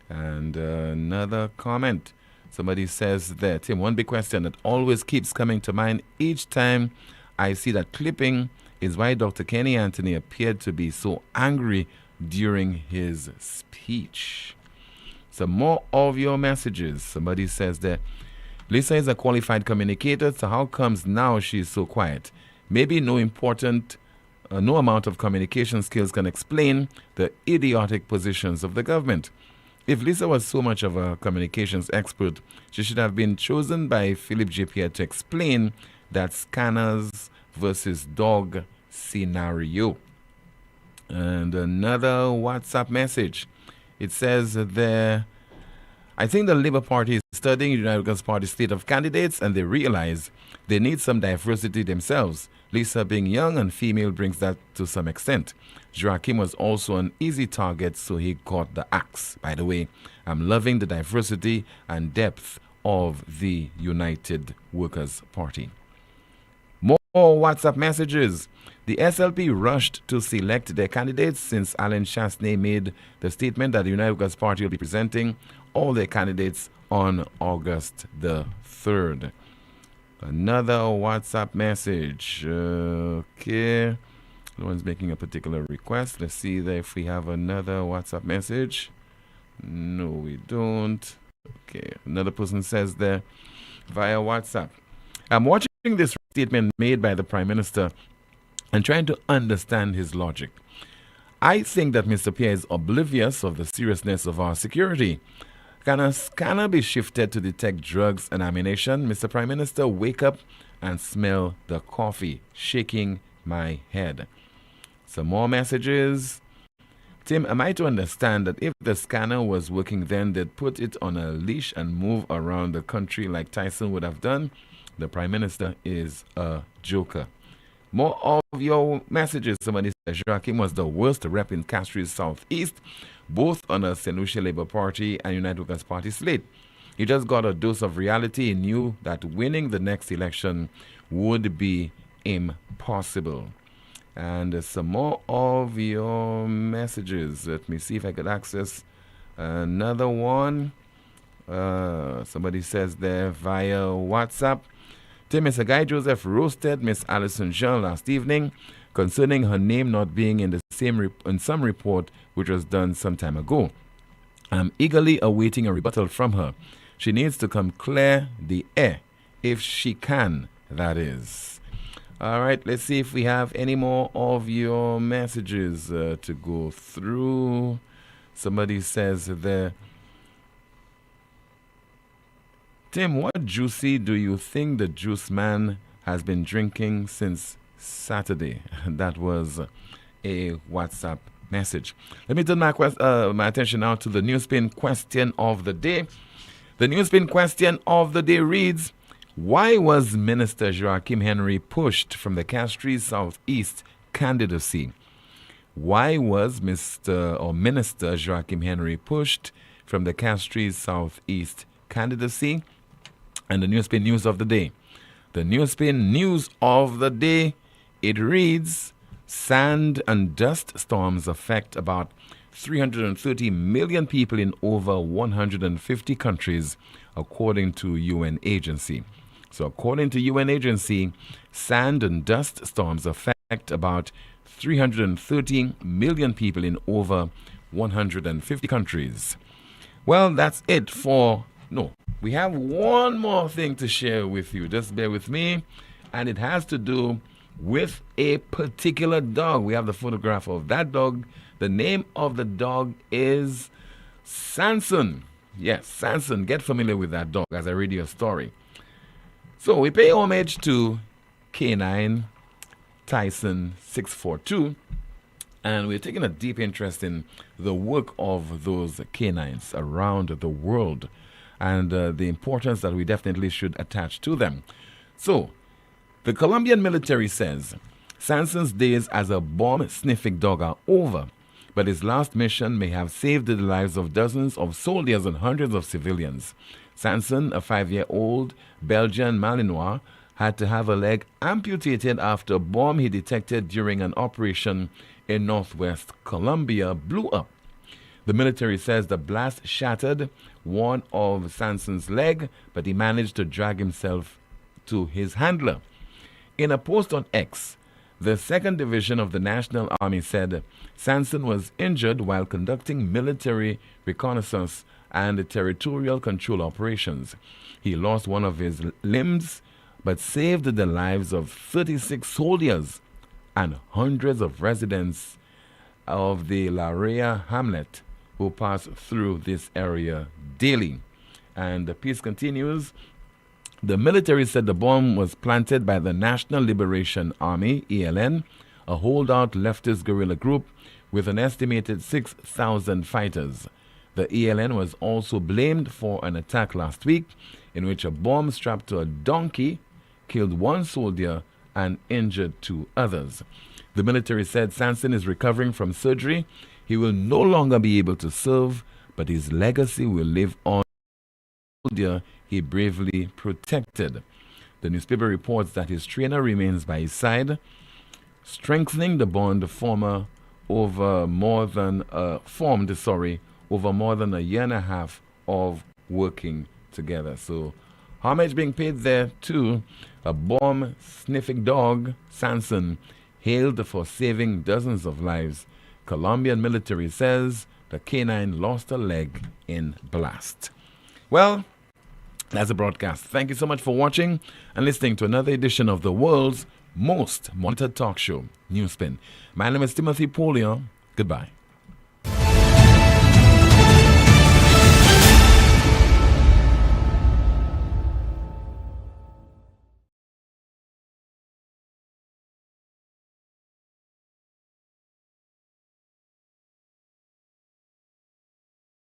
And another comment. Somebody says there, Tim, one big question that always keeps coming to mind each time I see that clipping is why Dr. Kenny Anthony appeared to be so angry during his speech. Some more of your messages. Somebody says that Lisa is a qualified communicator, so how comes now she's so quiet? Maybe no amount of communication skills can explain the idiotic positions of the government. If Lisa was so much of a communications expert, she should have been chosen by Philip J. Pierre to explain that scanners versus dog scenario. And another WhatsApp message. It says there, I think the Labour Party is studying the United Workers' Party slate of candidates, and they realize they need some diversity themselves. Lisa being young and female brings that to some extent. Jacim was also an easy target, so he caught the axe. By the way, I'm loving the diversity and depth of the United Workers' Party. More WhatsApp messages. The SLP rushed to select their candidates since Alan Chasney made the statement that the United Workers' Party will be presenting all their candidates on August the 3rd. Another WhatsApp message. Okay. No one's making a particular request. Let's see if we have another WhatsApp message. No, we don't. Okay. Another person says there via WhatsApp. I'm watching this statement made by the Prime Minister and trying to understand his logic. I think that Mr. Pierre is oblivious of the seriousness of our security. Can a scanner be shifted to detect drugs and ammunition? Mr. Prime Minister, wake up and smell the coffee. Shaking my head. Some more messages. Tim, am I to understand that if the scanner was working then, they'd put it on a leash and move around the country like Tyson would have done? The Prime Minister is a joker. More of your messages. Somebody says Jacim was the worst rep in Castries Southeast, both on a St. Lucia Labour Party and United Workers Party slate. He just got a dose of reality. He knew that winning the next election would be impossible. And some more of your messages. Let me see if I could access another one. Somebody says there via WhatsApp. Tim, Mr. Guy Joseph roasted Miss Alison Jean last evening concerning her name not being in the same in some report which was done some time ago. I'm eagerly awaiting a rebuttal from her. She needs to come clear the air, if she can, that is. All right, let's see if we have any more of your messages to go through. Somebody says there, Tim, what juicy do you think the juice man has been drinking since Saturday? That was a WhatsApp message. Let me turn my attention now to the NewsSpin question of the day. The NewsSpin question of the day reads, why was Minister Jacim Henry pushed from the Castries Southeast candidacy? Why was Minister Jacim Henry pushed from the Castries Southeast candidacy? And the NewsSpin news of the day. The NewsSpin news of the day, it reads, sand and dust storms affect about 330 million people in over 150 countries, according to UN agency. So according to UN agency, sand and dust storms affect about 330 million people in over 150 countries. Well, that's it for... No, we have one more thing to share with you. Just bear with me. And it has to do with a particular dog. We have the photograph of that dog. The name of the dog is Samson. Yes, Samson. Get familiar with that dog as I read your story. So we pay homage to Canine Tyson 642. And we're taking a deep interest in the work of those canines around the world and the importance that we definitely should attach to them. So, the Colombian military says Samson's days as a bomb-sniffing dog are over, but his last mission may have saved the lives of dozens of soldiers and hundreds of civilians. Samson, a 5-year-old Belgian Malinois, had to have a leg amputated after a bomb he detected during an operation in northwest Colombia blew up. The military says the blast shattered one of Samson's leg, but he managed to drag himself to his handler. In a post on X, the 2nd Division of the National Army said Samson was injured while conducting military reconnaissance and territorial control operations. He lost one of his limbs, but saved the lives of 36 soldiers and hundreds of residents of the Larea hamlet who pass through this area daily. And the piece continues. The military said the bomb was planted by the National Liberation Army, ELN, a holdout leftist guerrilla group with an estimated 6,000 fighters. The ELN was also blamed for an attack last week in which a bomb strapped to a donkey killed one soldier and injured 2 others. The military said Samson is recovering from surgery. He will no longer be able to serve, but his legacy will live on. Soldier he bravely protected. The newspaper reports that his trainer remains by his side, strengthening the bond formed over more than a year and a half of working together. So homage being paid there to A bomb-sniffing dog, Sanson, hailed for saving dozens of lives. Colombian military says the canine lost a leg in blast. Well, that's a broadcast. Thank you so much for watching and listening to another edition of the world's most monitored talk show, NewsSpin. My name is Timothy Poleon. Goodbye.